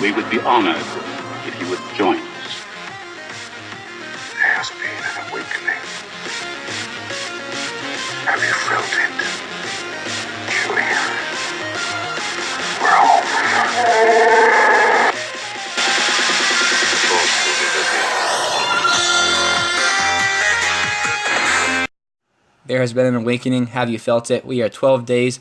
We would be honored if you would join us. There has been an awakening. Have you felt it? Julian, we're home. There has been an awakening. Have you felt it? We are 12 days,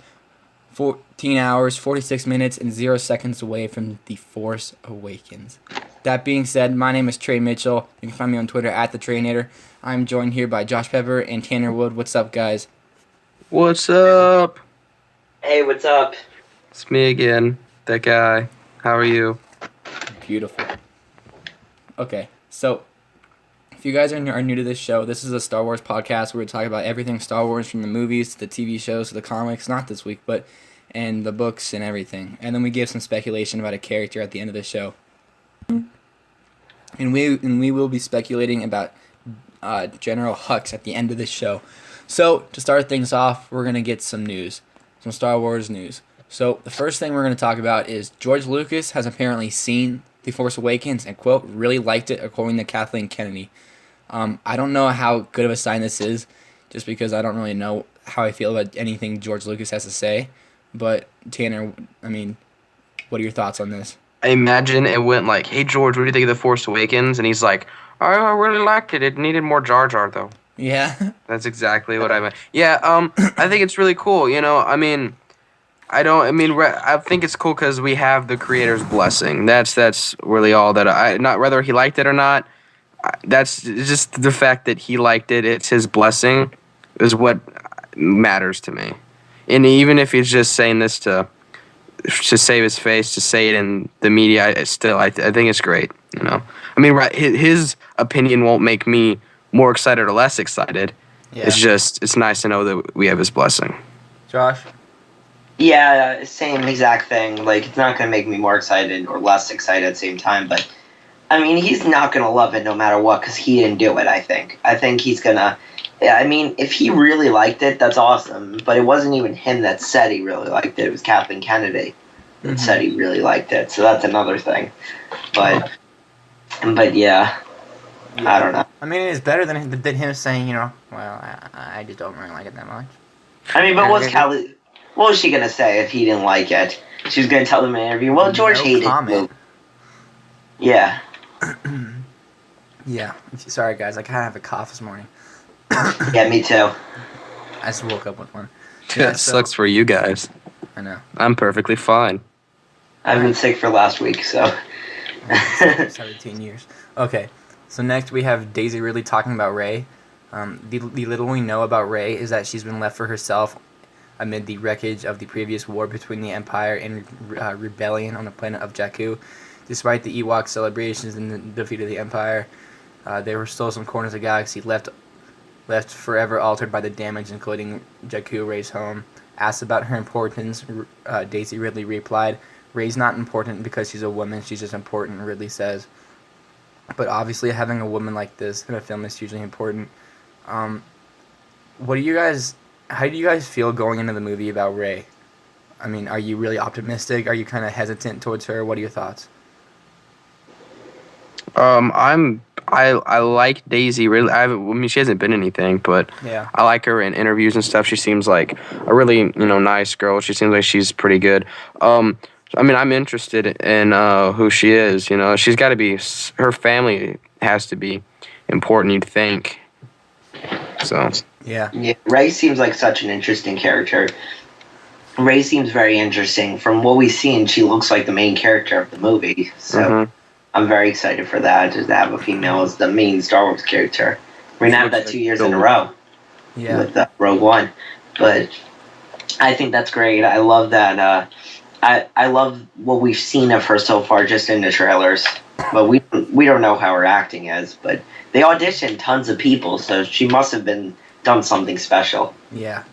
14 hours, 46 minutes, and 0 seconds away from The Force Awakens. That being said, my name is Trey Mitchell. You can find me on Twitter at the Traynator. I'm joined here by Josh Pepper and Tanner Wood. What's up, guys? What's up? Hey, what's up? It's me again, that guy. How are you? Beautiful. Okay, so if you guys are new to this show, this is a Star Wars podcast where we talk about everything Star Wars, from the movies to the TV shows to the comics, not this week, but and the books and everything. And then we give some speculation about a character at the end of the show. And we will be speculating about General Hux at the end of this show. So, to start things off, we're going to get some news, some Star Wars news. So, the first thing we're going to talk about is George Lucas has apparently seen The Force Awakens and, quote, really liked it, according to Kathleen Kennedy. I don't know how good of a sign this is, just because I don't really know how I feel about anything George Lucas has to say. But, Tanner, I mean, what are your thoughts on this? I imagine it went like, hey, George, what do you think of The Force Awakens? And he's like, I really liked it. It needed more Jar Jar, though. Yeah. That's exactly what I meant. Yeah, I think it's really cool. I think it's cool because we have the creator's blessing. That's really all that not whether he liked it or not. That's just the fact that he liked it. It's his blessing is what matters to me. And even if he's just saying this to save his face, to say it in the media, I think it's great. His opinion won't make me more excited or less excited. Yeah. It's nice to know that we have his blessing. Josh? Yeah, same exact thing. Like, it's not going to make me more excited or less excited at the same time, but, I mean, he's not going to love it no matter what because he didn't do it, I think. I think he's going to... Yeah, I mean, if he really liked it, that's awesome, but it wasn't even him that said he really liked it. It was Kathleen Kennedy that said he really liked it, so that's another thing. But yeah, I don't know. I mean, it's better than him saying, well, I just don't really like it that much. I mean, but what was she going to say if he didn't like it? She was going to tell them in an interview, well, George hated it. Yeah. Yeah. Sorry, guys. I kind of have a cough this morning. Yeah, me too. I just woke up with one. Yeah, sucks for you guys. I know. I'm perfectly fine. I've been sick for last week, so... 17 years. Okay, so next we have Daisy Ridley talking about Rey. The little we know about Rey is that she's been left for herself amid the wreckage of the previous war between the Empire and rebellion on the planet of Jakku. Despite the Ewok celebrations and the defeat of the Empire, there were still some corners of the galaxy left forever altered by the damage, including Jakku, Rey's home. Asked about her importance, Daisy Ridley replied, Rey's not important because she's a woman, she's just important, Ridley says. But obviously having a woman like this in a film is hugely important. How do you guys feel going into the movie about Rey? I mean, are you really optimistic? Are you kind of hesitant towards her? What are your thoughts? I like Daisy really. She hasn't been anything, but yeah. I like her in interviews and stuff. She seems like a really nice girl. She seems like she's pretty good. I'm interested in who she is. She's got to be. Her family has to be important, you'd think. So yeah. Rey seems like such an interesting character. Rey seems very interesting. From what we've seen, she looks like the main character of the movie. So I'm very excited for that, just to have a female as the main Star Wars character. We're going to have that 2 years in a row with Rogue One. But I think that's great. I love that. I love what we've seen of her so far just in the trailers. But we don't know how her acting is. But they auditioned tons of people, so she must have done something special. Yeah.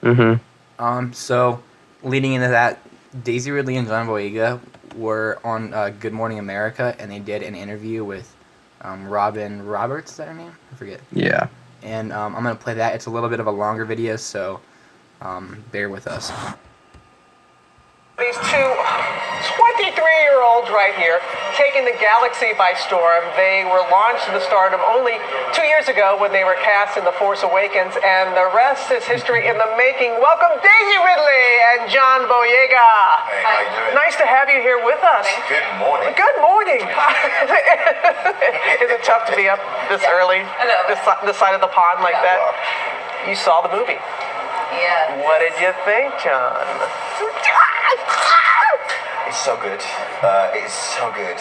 Mm-hmm. So, leading into that, Daisy Ridley and John Boyega were on Good Morning America, and they did an interview with Robin Roberts. Is that her name? I forget. Yeah. And I'm going to play that. It's a little bit of a longer video, so bear with us. These two 23-year-olds right here taking the galaxy by storm. They were launched to the stardom only 2 years ago when they were cast in The Force Awakens, and the rest is history in the making. Welcome Daisy Ridley and John Boyega. Hey, how you doing? Nice to have you here with us. Good morning. Good morning. Is it tough to be up this early, this side of the pond like that? You saw the movie. Yeah. What did you think, John? It's so good. It's so good.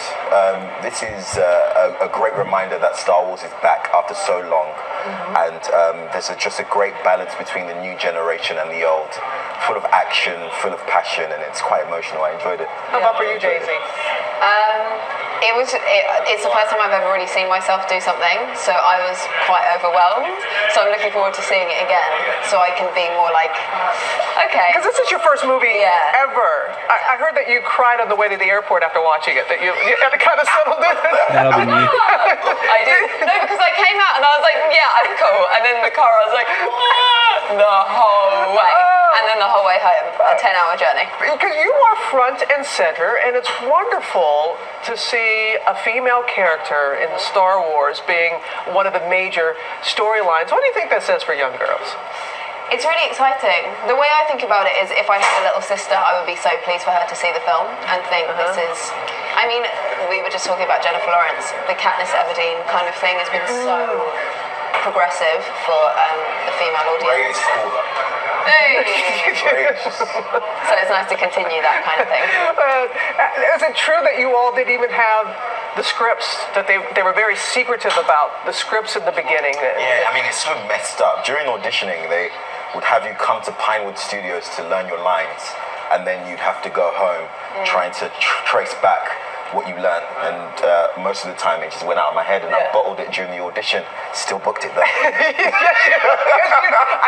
This is a great reminder that Star Wars is back after so long. And there's just a great balance between the new generation and the old. Full of action, full of passion, and it's quite emotional. I enjoyed it. How about for you, Daisy? It's the first time I've ever really seen myself do something, so I was quite overwhelmed. So I'm looking forward to seeing it again, so I can be more like, okay. Because this is your first movie ever. I heard that you cried on the way to the airport after watching it. That you had to kind of settle in. That'll be me. I did. No, because I came out and I was like, yeah, I'm cool. And then in the car I was like, the whole way. And then the whole way home, a 10-hour journey. Because you are front and center, and it's wonderful to see a female character in Star Wars being one of the major storylines. What do you think that says for young girls? It's really exciting. The way I think about it is if I had a little sister, I would be so pleased for her to see the film and think this is... I mean, we were just talking about Jennifer Lawrence. The Katniss Everdeen kind of thing has been so progressive for the female audience. Great school. Hey. Great. So it's nice to continue that kind of thing. Is it true that you all didn't even have the scripts, that they were very secretive about the scripts in the beginning? Yeah, I mean, it's so messed up. During auditioning, they would have you come to Pinewood Studios to learn your lines, and then you'd have to go home trying to trace back what you learned, and most of the time it just went out of my head, and I bottled it during the audition. Still booked it though. I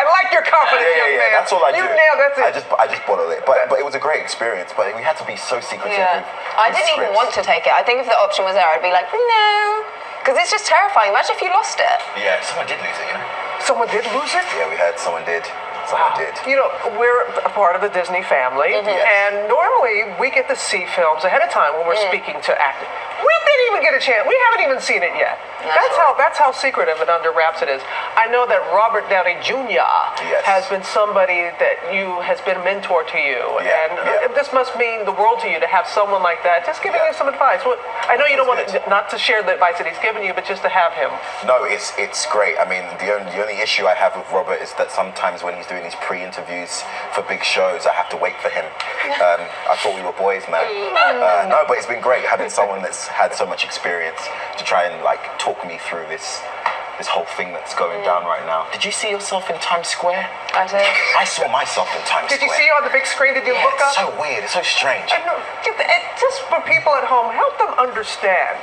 like your confidence, young man. That's all I do. You nailed that's it. I just bottled it, but it was a great experience. But we had to be so secretive. Yeah. I with didn't even scripts. want to take it. I think if the option was there, I'd be like, no. Because it's just terrifying. Imagine if you lost it. Yeah, someone did lose it, you know. Someone did lose it? Yeah, we heard someone did. Someone did. You know, we're a part of the Disney family, and normally we get to see films ahead of time when we're speaking to actors. We didn't even get a chance. We haven't even seen it yet. That's how secretive and under wraps it is. I know that Robert Downey Jr. has been somebody that has been a mentor to you, and this must mean the world to you to have someone like that just giving you some advice. Well, I know you don't want not to share the advice that he's given you, but just to have him. No, it's great. I mean, the only issue I have with Robert is that sometimes when he's doing these pre-interviews for big shows, I have to wait for him. I thought we were boys, man. No, but it's been great having someone that's had so much experience to try and like talk me through this whole thing that's going down right now. Did you see yourself in Times Square? I did. I saw myself in Times Square. Did you see you on the big screen? Did you look up? It's so weird. It's so strange. I know. Just for people at home, help them understand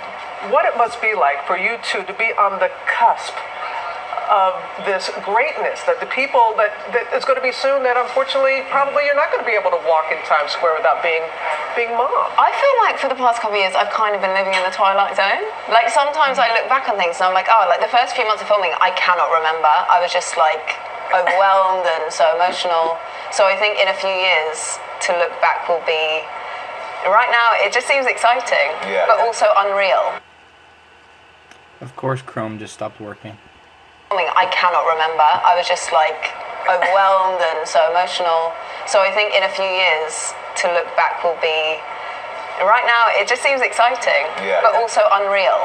what it must be like for you two to be on the cusp of this greatness, that the people that is going to be soon, that unfortunately probably you're not going to be able to walk in Times Square without being mom. I feel like for the past couple of years, I've kind of been living in the twilight zone. Like sometimes I look back on things and I'm like, oh, like the first few months of filming, I cannot remember. I was just like overwhelmed and so emotional. So I think in a few years to look back will be, right now it just seems exciting, but also unreal. Of course, Chrome just stopped working. I cannot remember. I was just like overwhelmed and so emotional. So I think in a few years to look back will be, right now it just seems exciting, but also unreal.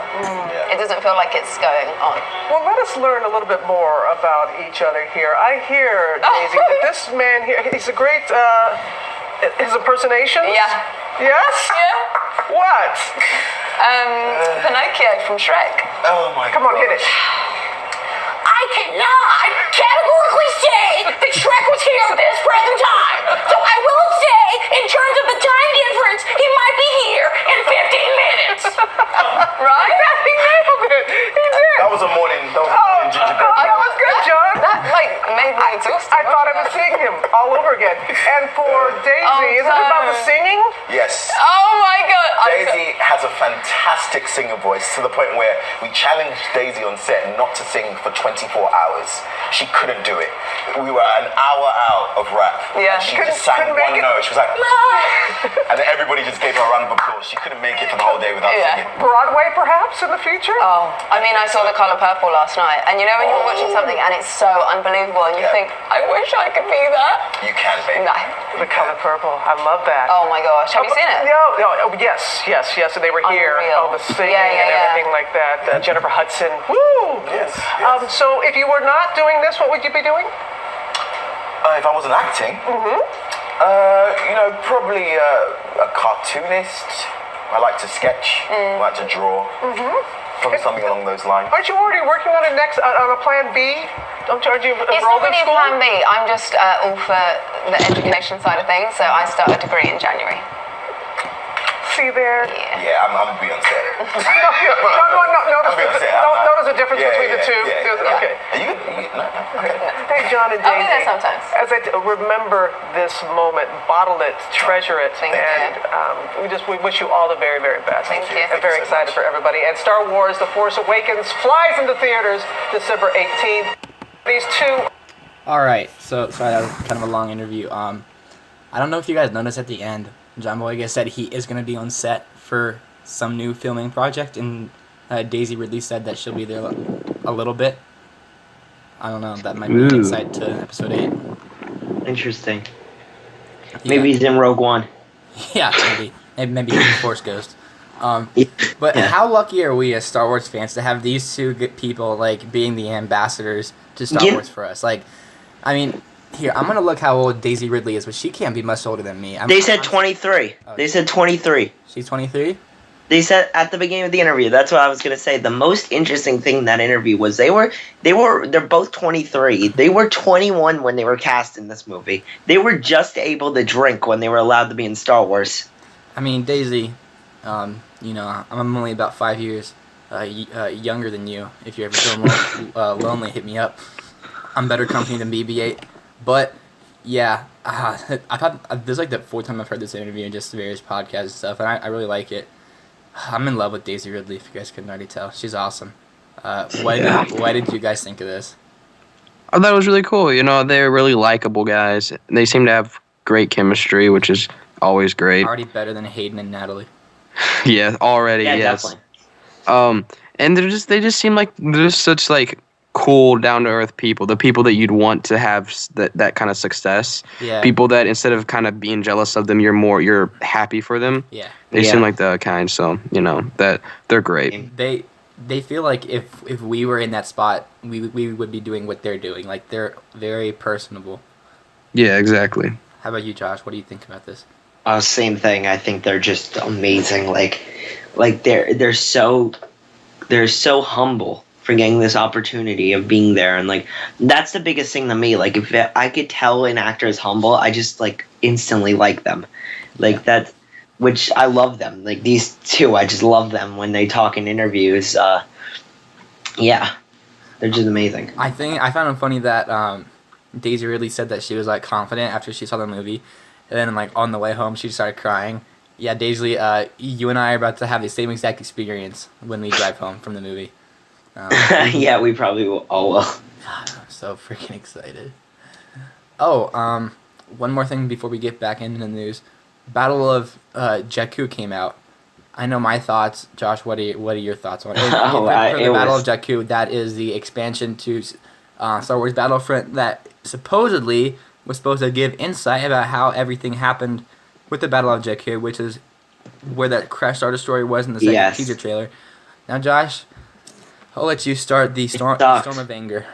It doesn't feel like it's going on. Well, let us learn a little bit more about each other here. I hear, Daisy, that this man here, he's a great, his impersonations? Yeah. Yes? Yeah. What? Pinocchio from Shrek. Oh my God. Come on, hit it. I cannot categorically say that Shrek was here at this present time. So I will say, in terms of the time difference, he might be here in 15 minutes. Right? He nailed it. He did. That was a morning gingerbread. That was good, John. That like made me exhausted. I thought I was seeing him all over again. And for Daisy, is it about the singing? Yes. Oh my God. Daisy has a fantastic singer voice to the point where we challenged Daisy on set not to sing for 24 hours. She couldn't do it. We were an hour out of rap. Yeah, and she couldn't- just sang couldn't make one it. note. She was like, "Ah!" And then everybody just gave her a round of applause. She couldn't make it for the whole day without singing. Broadway, perhaps, in the future? Oh, I mean, I saw The Color Purple last night, and you know when you're watching something and it's so unbelievable, and you think, I wish I could be that. You can, baby. No. The Color Purple. I love that. Oh my gosh, have you seen it? No, yes, and they were here. Unreal. Oh, the singing Yeah, and everything like that. Jennifer Hudson. Woo! Yes. So if you were not doing this, what would you be doing? If I wasn't acting, probably a cartoonist. I like to sketch. I like to draw. Probably something along those lines. Aren't you already working on a plan B? Aren't you It's enrolled not in really a school? plan B. I'm just all for the education side of things, so I start a degree in January. See there? Yeah, I'm Beyonce. No. Notice the difference between the two. Yeah. Okay. Are you? No. Okay. Hey, John and I'll be Daisy. there sometimes. As I remember this moment, bottle it, treasure it, Thank and we wish you all the very, very best. Thank you. I'm very Thank you so excited much. for everybody. And Star Wars: The Force Awakens flies into theaters December 18th. These two. All right, so sorry, that was kind of a long interview. I don't know if you guys noticed at the end, John Boyega said he is going to be on set for some new filming project, and Daisy Ridley said that she'll be there a little bit. I don't know, that might be an insight to episode 8. Interesting. Yeah. Maybe he's in Rogue One. Yeah, maybe he's a Force Ghost. But how lucky are we as Star Wars fans to have these two good people like being the ambassadors to Star Wars for us? Like, I mean, here I'm gonna look how old Daisy Ridley is, but she can't be much older than me. They said 23. They said 23. She's 23. They said at the beginning of the interview. That's what I was gonna say. The most interesting thing in that interview was they're both 23. They were 21 when they were cast in this movie. They were just able to drink when they were allowed to be in Star Wars. I mean, Daisy, I'm only about 5 years younger than you. If you're ever feeling lonely, hit me up. I'm better company than BB-8. But yeah, I thought this is like the fourth time I've heard this interview and just various podcasts and stuff, and I really like it. I'm in love with Daisy Ridley, if you guys couldn't already tell. She's awesome. Why did you guys think of this? I thought it was really cool. They're really likable guys. They seem to have great chemistry, which is always great. Already better than Hayden and Natalie. Yeah, already, Yeah, yes. definitely. And they just seem like they're just such like cool, down to earth people. The people that you'd want to have that kind of success. Yeah. People that instead of kind of being jealous of them, you're happy for them. Yeah. They seem like the kind, so that they're great. They feel like if we were in that spot, we would be doing what they're doing. Like, they're very personable. Yeah, exactly. How about you, Josh? What do you think about this? Same thing. I think they're just amazing. Like they're so humble for getting this opportunity of being there, and like that's the biggest thing to me. Like if I could tell an actor is humble, I just like instantly like them. Like that, which I love them. Like these two, I just love them when they talk in interviews. Yeah, they're just amazing. I found it funny that Daisy Ridley said that she was like confident after she saw the movie, and then like on the way home she started crying. Yeah, Daisy, you and I are about to have the same exact experience when we drive home from the movie. Yeah, we probably will. Oh well. God, I'm so freaking excited. Oh, one more thing before we get back into the news. Battle of Jakku came out. I know my thoughts. Josh, what are your thoughts on it? For the Battle of Jakku, that is the expansion to Star Wars Battlefront that supposedly was supposed to give insight about how everything happened with the Battle of Jakku, which is where that Crash Star Destroyer was in the second teaser trailer. Now, Josh, I'll let you start the Storm of Anger.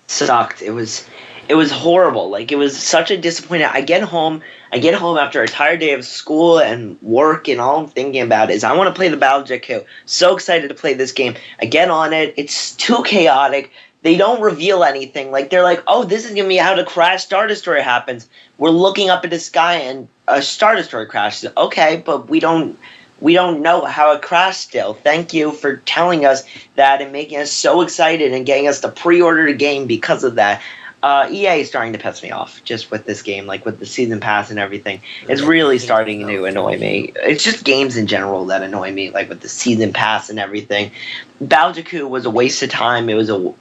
Sucked. It was horrible. Like, it was such a disappointment. I get home after a tired day of school and work, and all I'm thinking about is I want to play the Battle of Jakku. So excited to play this game. I get on it. It's too chaotic. They don't reveal anything. Like, they're like, oh, this is going to be how the Crash Star Destroyer happens. We're looking up at the sky and a Star Destroyer crashes. Okay, but we don't know how it crashed still. Thank you for telling us that and making us so excited and getting us to pre-order the game because of that. EA is starting to piss me off just with this game, like with the season pass and everything. It's really starting to annoy me. It's just games in general that annoy me, like with the season pass and everything. Baljaku was a waste of time.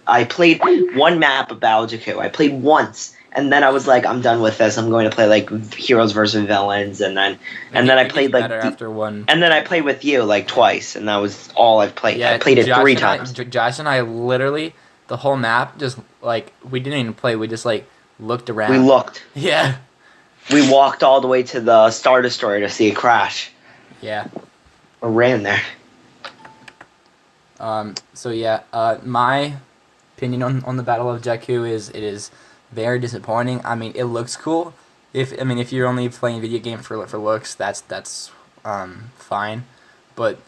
I played one map of Baljaku. I played once, and then I was like, I'm done with this. I'm going to play like Heroes versus Villains, and then I played like after one. and then I played with you like twice, and that was all I've played. Yeah, I played it 3 times. Josh and I literally the whole map just like we didn't even play. We just like looked around. We looked. Yeah. We walked all the way to the Star Destroyer to see it crash. Yeah. Or ran there. So yeah, my opinion on the Battle of Jakku is it is very disappointing. I mean, it looks cool. If you're only playing a video game for looks, that's fine. But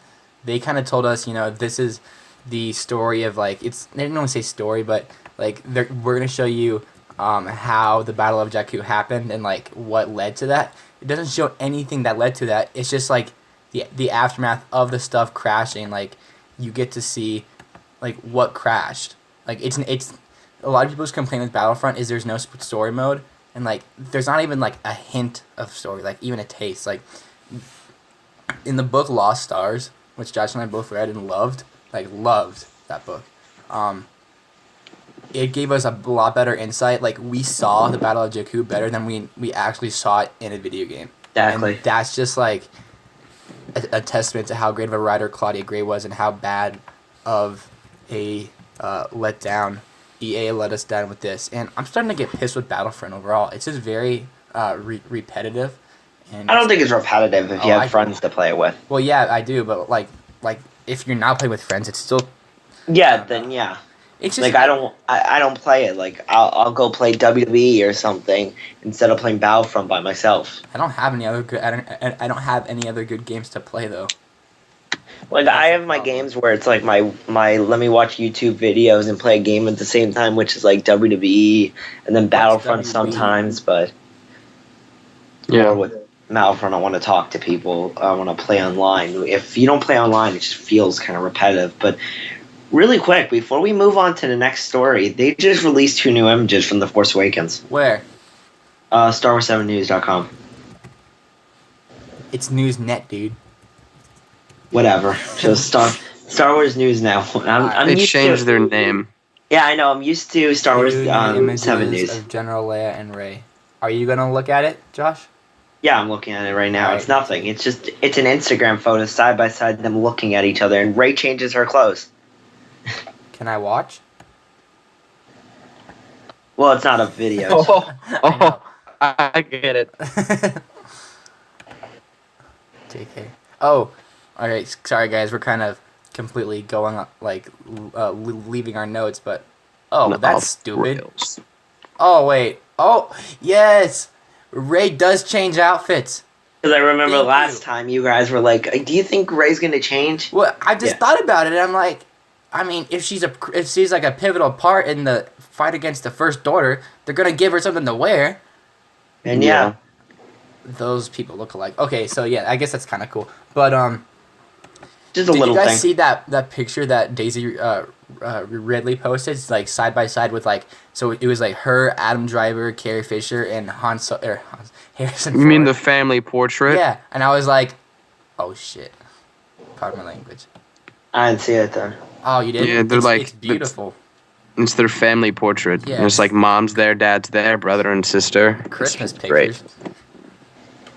they kind of told us, this is the story of like they didn't want to say story, but like we're gonna show you how the Battle of Jakku happened and like what led to that. It doesn't show anything that led to that. It's just like the aftermath of the stuff crashing. Like you get to see like what crashed. Like it's a lot of people's complaint with Battlefront is there's no story mode, and like there's not even like a hint of story, like even a taste. Like in the book Lost Stars, which Josh and I both read and loved that book. It gave us a lot better insight. Like we saw the Battle of Jakku better than we actually saw it in a video game. Exactly. And that's just like a testament to how great of a writer Claudia Gray was and how bad of a letdown EA let us down with this. And I'm starting to get pissed with Battlefront overall. It's just very repetitive. And I don't think it's repetitive if you have friends to play it with. Well, yeah, I do, but like if you're not playing with friends, it's still. Yeah, then yeah. It's just like I don't play it. Like I'll go play WWE or something instead of playing Battlefront by myself. I don't have any other good. I don't have any other good games to play though. Like I have my games where it's like my let me watch YouTube videos and play a game at the same time, which is like WWE and then Battlefront sometimes. But yeah, with Battlefront, I want to talk to people. I want to play online. If you don't play online, it just feels kind of repetitive. But really quick, before we move on to the next story, they just released 2 new images from The Force Awakens. Where? StarWars7News.com. It's Newsnet, dude. Whatever. Just Star Wars News now. They changed their name. Yeah, I know. I'm used to Star Wars 7 News. Of General Leia and Rey. Are you gonna look at it, Josh? Yeah, I'm looking at it right now. It's nothing. It's an Instagram photo side by side, them looking at each other, and Rey changes her clothes. Can I watch? Well, it's not a video. I get it. JK. Oh, alright. Sorry, guys. We're kind of completely going up, like leaving our notes, but that's stupid. Rails. Oh wait. Oh yes. Rey does change outfits. Because I remember last time you guys were like, "Do you think Rey's gonna change?" Well, I just thought about it. And I'm like, I mean, if she's like a pivotal part in the fight against the First Order, they're gonna give her something to wear. And yeah, those people look alike. Okay, so yeah, I guess that's kind of cool. But just a little thing. Did you guys see that picture that Daisy Ridley posted? It's like side by side with like, so it was like her, Adam Driver, Carrie Fisher, and Harrison Ford. You mean the family portrait? Yeah, and I was like, oh shit. Pardon my language. I didn't see it then. Oh, you did? Yeah, they're it's beautiful. It's their family portrait. Yeah. And it's like mom's there, dad's there, brother and sister. Christmas pictures. Great.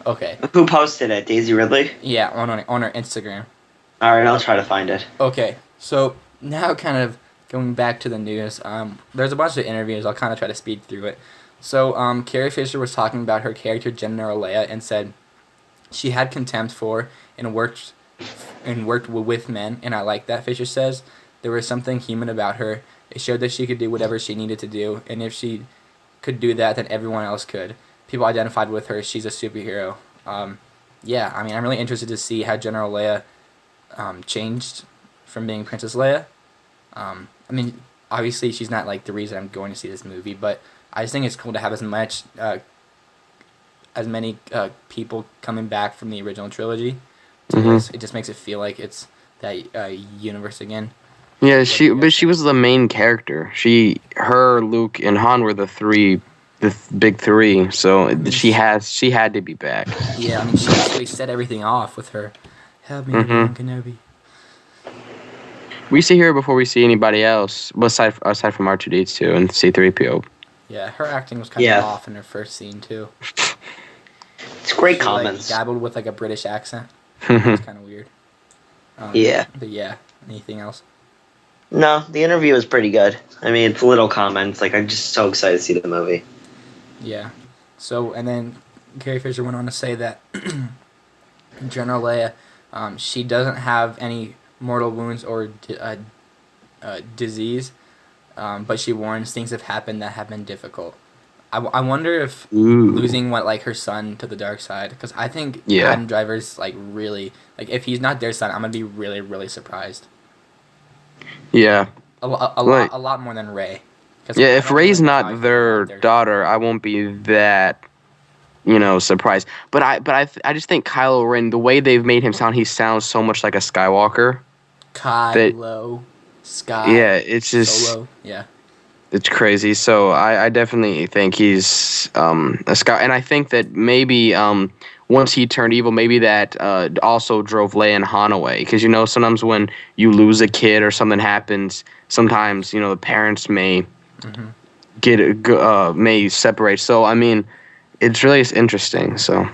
Okay. Who posted it? Daisy Ridley? Yeah, on her Instagram. Alright, I'll try to find it. Okay, so now kind of going back to the news, there's a bunch of interviews. I'll kind of try to speed through it. So Carrie Fisher was talking about her character General Leia and said she had contempt for and worked with men, and I like that. Fisher says there was something human about her. It showed that she could do whatever she needed to do, and if she could do that, then everyone else could. People identified with her. She's a superhero. Yeah, I mean, I'm really interested to see how General Leia changed from being Princess Leia. I mean, obviously she's not like the reason I'm going to see this movie, but I just think it's cool to have as many people coming back from the original trilogy. It just makes it feel like it's that universe again. Yeah, she was the main character. Her, Luke, and Han were the big three. So she had to be back. Yeah, I mean, she basically set everything off with her. Help me, Obi-Wan Kenobi. We see her before we see anybody else, aside from R2D2 and C-3PO. Yeah, her acting was kind of off in her first scene too. It's great She, comments. Like, dabbled with like a British accent. It's kind of weird. Yeah. But yeah, anything else? No, the interview was pretty good. I mean, it's little comments. Like, I'm just so excited to see the movie. Yeah. So, and then Carrie Fisher went on to say that General Leia, she doesn't have any mortal wounds or disease, but she warns things have happened that have been difficult. I wonder if losing her son to the dark side, because I think Adam Driver's like really, like, if he's not their son, I'm gonna be really, really surprised. Yeah. A lot more than Rey. Yeah, if Rey's not their daughter, I won't be that, surprised. But I just think Kylo Ren, the way they've made him sound, he sounds so much like a Skywalker. Sky. Yeah, it's just Solo. Yeah. It's crazy. So I definitely think he's a Sky, and I think that maybe once he turned evil, maybe that also drove Leia and Han away. Because sometimes when you lose a kid or something happens, sometimes the parents may may separate. So I mean, it's really interesting. So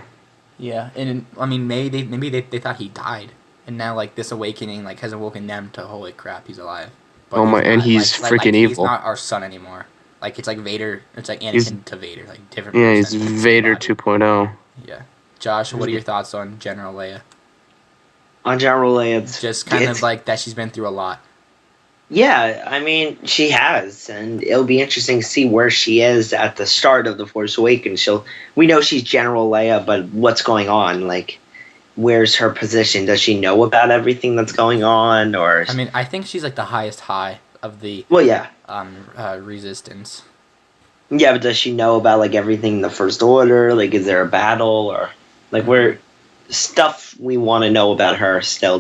yeah, and I mean maybe they thought he died, and now like this awakening has awoken them to holy crap, he's alive. But he's freaking evil. He's not our son anymore. Like, it's like Vader. It's like Anakin to Vader. Like, different. Yeah, he's Vader 2.0. Yeah. Josh, what are your thoughts on General Leia? On General Leia, it's just kind of like that she's been through a lot. Yeah, I mean, she has, and it'll be interesting to see where she is at the start of The Force Awakens. We know she's General Leia, but what's going on? Like, where's her position? Does she know about everything that's going on, or? I mean, I think she's like the highest high of the. Well, yeah. Resistance. Yeah, but does she know about like everything in the First Order? Like, is there a battle, or like where stuff we want to know about her still?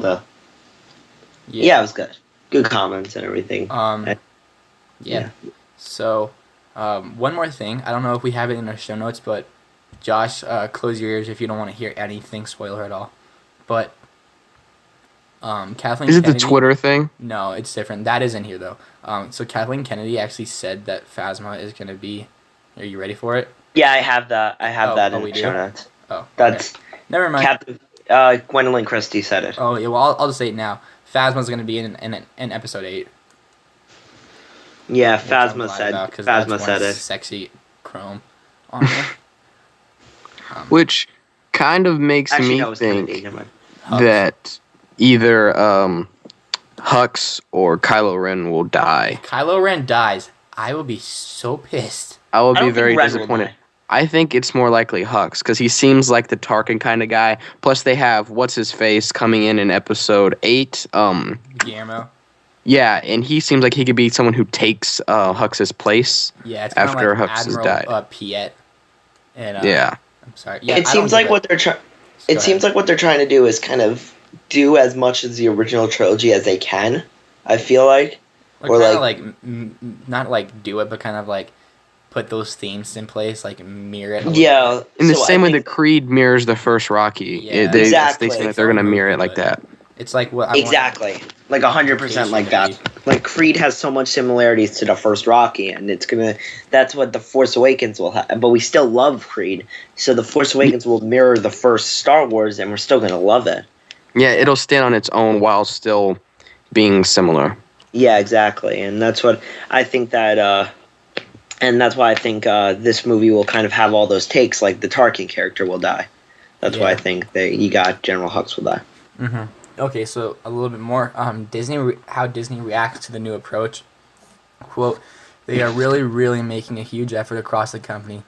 Yeah, it was good. Good comments and everything. Yeah. So, one more thing. I don't know if we have it in our show notes, but Josh, close your ears if you don't want to hear anything spoiler at all. But Kathleen Is it Kennedy, the Twitter thing? No, it's different. That is in here though. So Kathleen Kennedy actually said that Phasma is gonna be. Are you ready for it? Yeah, I have that. I have that in the show notes. Oh, that's never mind. Gwendolyn Christie said it. Oh yeah, well I'll just say it now. Phasma's gonna be in episode 8. Yeah, Phasma said it. Sexy Chrome on there. Which kind of makes me think that either Hux or Kylo Ren will die. If Kylo Ren dies, I will be so pissed. I will be very disappointed. I think it's more likely Hux, because he seems like the Tarkin kind of guy. Plus, they have what's-his-face coming in episode 8. Guillermo. Yeah, and he seems like he could be someone who takes Hux's place after Hux has died. Piet. And, yeah. I'm sorry. Yeah, it seems like what they're trying. It seems like what they're trying to do is kind of do as much as the original trilogy as they can. I feel like, or like not like do it, but kind of like put those themes in place, like mirror it. Yeah, in the same way that Creed mirrors the first Rocky. Yeah, exactly. They think they're gonna mirror it like that. It's like what exactly, like 100% like that. Like Creed has so much similarities to the first Rocky, and that's what the Force Awakens will have. But we still love Creed, so the Force Awakens will mirror the first Star Wars, and we're still gonna love it. Yeah, it'll stand on its own while still being similar. Yeah, exactly, and that's what I think that. And that's why I think this movie will kind of have all those takes, like the Tarkin character will die. That's why I think that General Hux will die. Mm-hmm. Okay, so a little bit more. How Disney reacts to the new approach. Quote, they are really, really making a huge effort across the company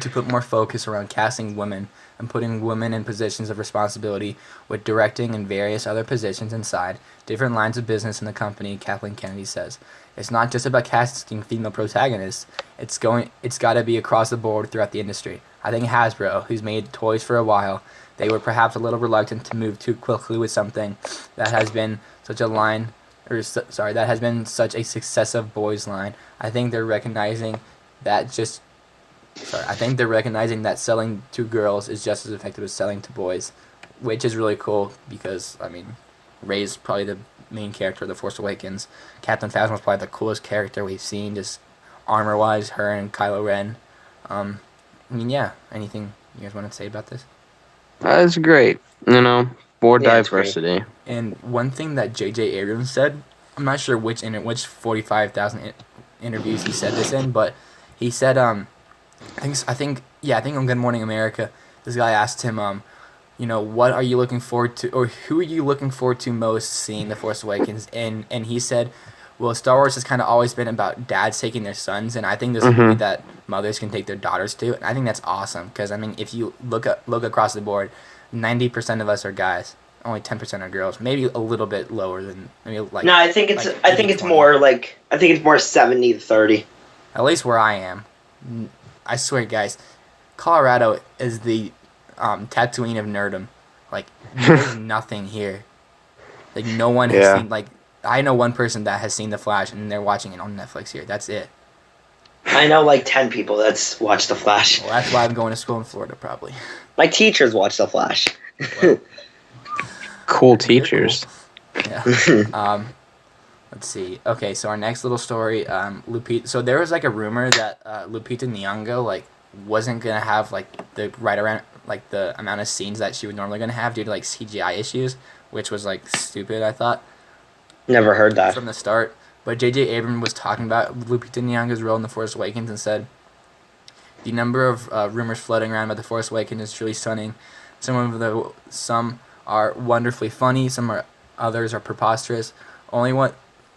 to put more focus around casting women and putting women in positions of responsibility with directing and various other positions inside different lines of business in the company, Kathleen Kennedy says. It's not just about casting female protagonists. It's got to be across the board throughout the industry. I think Hasbro, who's made toys for a while, they were perhaps a little reluctant to move too quickly with something that has been such a line that has been such a success of boys line. I think they're recognizing that selling to girls is just as effective as selling to boys, which is really cool because I mean, Rey's probably the main character of The Force Awakens. Captain Phasma was probably the coolest character we've seen, just armor wise. Her and Kylo Ren. I mean, yeah. Anything you guys want to say about this? That's great. More Yeah, it's great. diversity. And one thing that J.J. Abrams said, I'm not sure which 45,000 interviews he said this in, but he said, I think on Good Morning America, this guy asked him, what are you looking forward to, or who are you looking forward to most seeing The Force Awakens? And he said, well, Star Wars has kind of always been about dads taking their sons, and I think this is a movie that mothers can take their daughters to, and I think that's awesome because I mean, if you look across the board, 90% of us are guys, only 10% are girls, maybe a little bit lower than maybe like. No, I think it's like I think it's 80-20. more like 70-30. At least where I am, I swear, guys, Colorado is the Tatooine of nerdom. Like, there's nothing here. Like, no one has seen, like, I know one person that has seen The Flash, and they're watching it on Netflix here. That's it. I know like 10 people that's watched The Flash. Well, that's why I'm going to school in Florida, probably. My teachers watch The Flash. Cool teachers. Yeah. Let's see. Okay, so our next little story, Lupita. So there was like a rumor that Lupita Nyong'o like wasn't gonna have like the amount of scenes that she would normally gonna have due to like CGI issues, which was like stupid. I thought. Never heard that. From the start. But J.J. Abrams was talking about Lupita Nyong'o's role in The Force Awakens and said, the number of rumors floating around about The Force Awakens is truly stunning. Some are wonderfully funny, others are preposterous.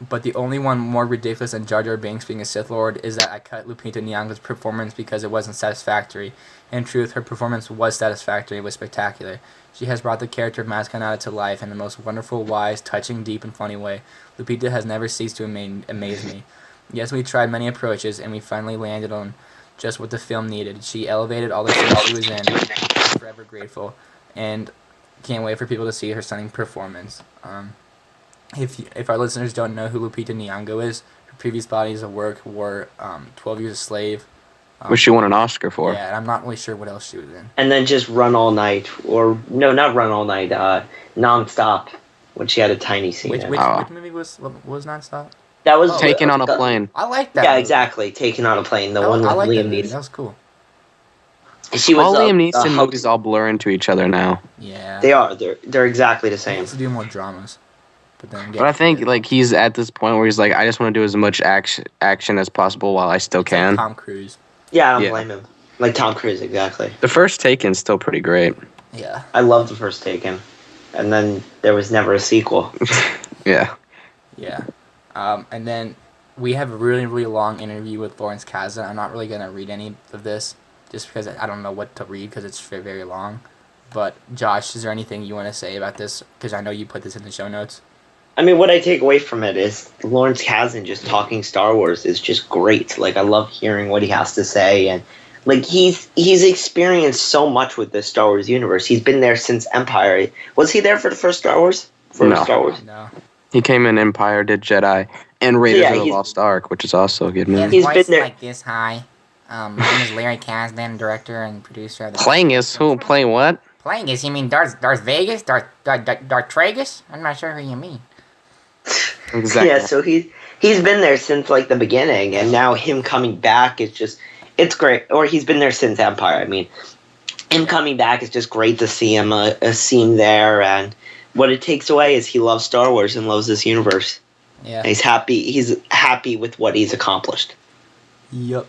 But the only one more ridiculous than Jar Jar Binks being a Sith Lord is that I cut Lupita Nyong'o's performance because it wasn't satisfactory. In truth, her performance was satisfactory. It was spectacular. She has brought the character of Maz Kanata to life in the most wonderful, wise, touching, deep, and funny way. Lupita has never ceased to amaze me. Yes, we tried many approaches, and we finally landed on just what the film needed. She elevated all the scenes she was in. I'm forever grateful, and can't wait for people to see her stunning performance. If our listeners don't know who Lupita Nyong'o is, her previous bodies of work were 12 Years a Slave. Which she won an Oscar for. Yeah, and I'm not really sure what else she was in. And then just Run All Night, or no, not Run All Night, Nonstop, when she had a tiny scene. Which movie was Nonstop? That was Taken on a Plane. I like that. Yeah, movie. exactly. Taken on a Plane, the one with Liam Neeson. That was cool. She was all Liam Neeson movies all blur into each other now. Yeah. They are. They're exactly the He same. needs to do more dramas. But I think like he's at this point where he's like, I just want to do as much action as possible while I still can. Like Tom Cruise. Yeah, I don't blame him. Like Tom Cruise, exactly. The first Taken's still pretty great. Yeah. I love the first Taken. And then there was never a sequel. Yeah. Yeah. And then we have a really, really long interview with Lawrence Kasdan. I'm not really going to read any of this just because I don't know what to read because it's very, very long. But Josh, is there anything you want to say about this? Because I know you put this in the show notes. I mean, what I take away from it is Lawrence Kasdan just talking Star Wars is just great. Like, I love hearing what he has to say, and like he's experienced so much with the Star Wars universe. He's been there since Empire. Was he there for the first Star Wars? No. He came in Empire, did Jedi, and Raiders of the Lost Ark, which is also a good movie. He's been there. Like this high. My name is Larry Kasdan, director and producer of the. Playing as who? Playing what? Playing as you mean Darth Vegas, Darth Tragus? I'm not sure who you mean. Exactly. Yeah, so he's been there since like the beginning, and now him coming back is just it's great. Or he's been there since Empire. I mean, him coming back is just great to see him there, and what it takes away is he loves Star Wars and loves this universe. Yeah. And he's happy with what he's accomplished. Yep.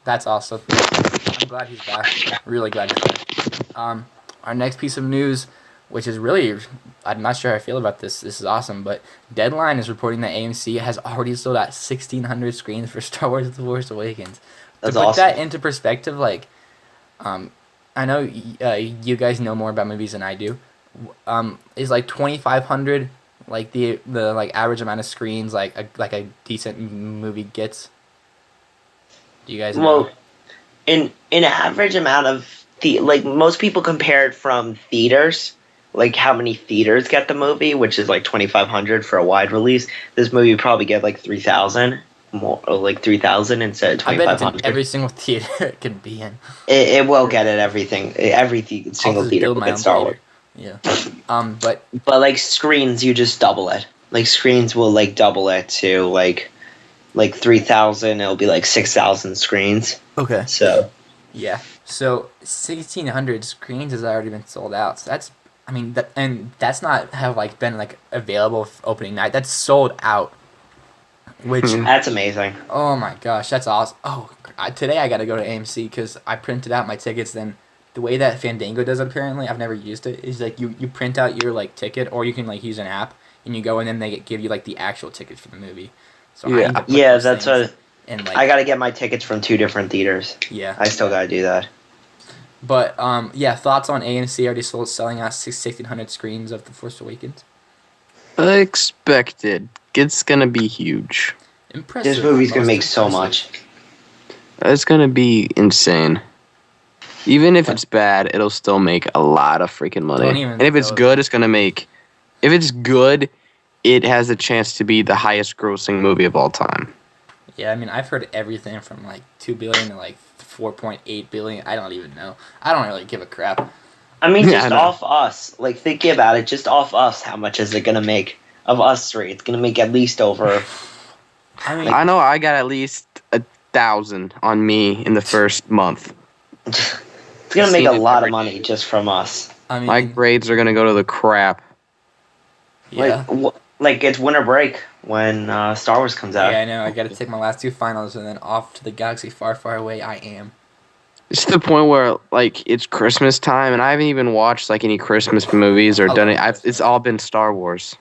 That's awesome. I'm glad he's back. Really glad he's back. Our next piece of news, which is really, I'm not sure how I feel about this. This is awesome, but Deadline is reporting that AMC has already sold out 1,600 screens for Star Wars: The Force Awakens. That's to put awesome. that into perspective, like, I know you guys know more about movies than I do. Is like 2,500 like the like average amount of screens like a decent movie gets? Do you guys know? Well, in an average amount of like most people compare it from theaters, like how many theaters get the movie, which is like 2,500 for a wide release. This movie would probably get like 3,000 more, or like 3,000 instead of I bet it's in 2,500. every single theater it could be in. It will get it everything. Single just theater build will my get own Star Wars. theater. Yeah. But But like screens, you just double it. Like screens will like double it to like 3,000. It'll be like 6,000 screens. okay. So Yeah. So 1,600 screens has already been sold out. So that's, I mean, that's not have like been like available for opening night. That's sold out. Which that's amazing. oh my gosh, that's awesome. Oh, today I got to go to AMC because I printed out my tickets. Then the way that Fandango does it, apparently, I've never used it, is like you print out your like ticket, or you can like use an app and you go and then they give you like the actual ticket for the movie. So I need to put those that's things what. in, like, I gotta get my tickets from 2 different theaters. yeah. I still gotta do that. But yeah, thoughts on AMC already selling out 1,600 screens of The Force Awakens? Expected. It's gonna be huge. Impressive. This movie's gonna Most make so impressive. much. It's gonna be insane. Even if it's bad, it'll still make a lot of freaking money. Don't even And if it's go good, it's gonna make. If it's good, it has a chance to be the highest grossing movie of all time. Yeah, I mean, I've heard everything from like 2 billion to like 4.8 billion. I don't even know. I don't really give a crap. I mean, Yeah, just I know. off us. Like, thinking about it, just off us, how much is it gonna make of us three? It's gonna make at least over. I mean, I know I got at least 1,000 on me in the first month. It's gonna make a Seen it lot of every money just from us. I mean, My grades are gonna go to the crap. yeah. Like it's winter break when Star Wars comes out. Yeah, I know. I got to take my last 2 finals and then off to the galaxy far, far away I am. It's to the point where like it's Christmas time, and I haven't even watched like any Christmas movies or I done love it. It's all been Star Wars.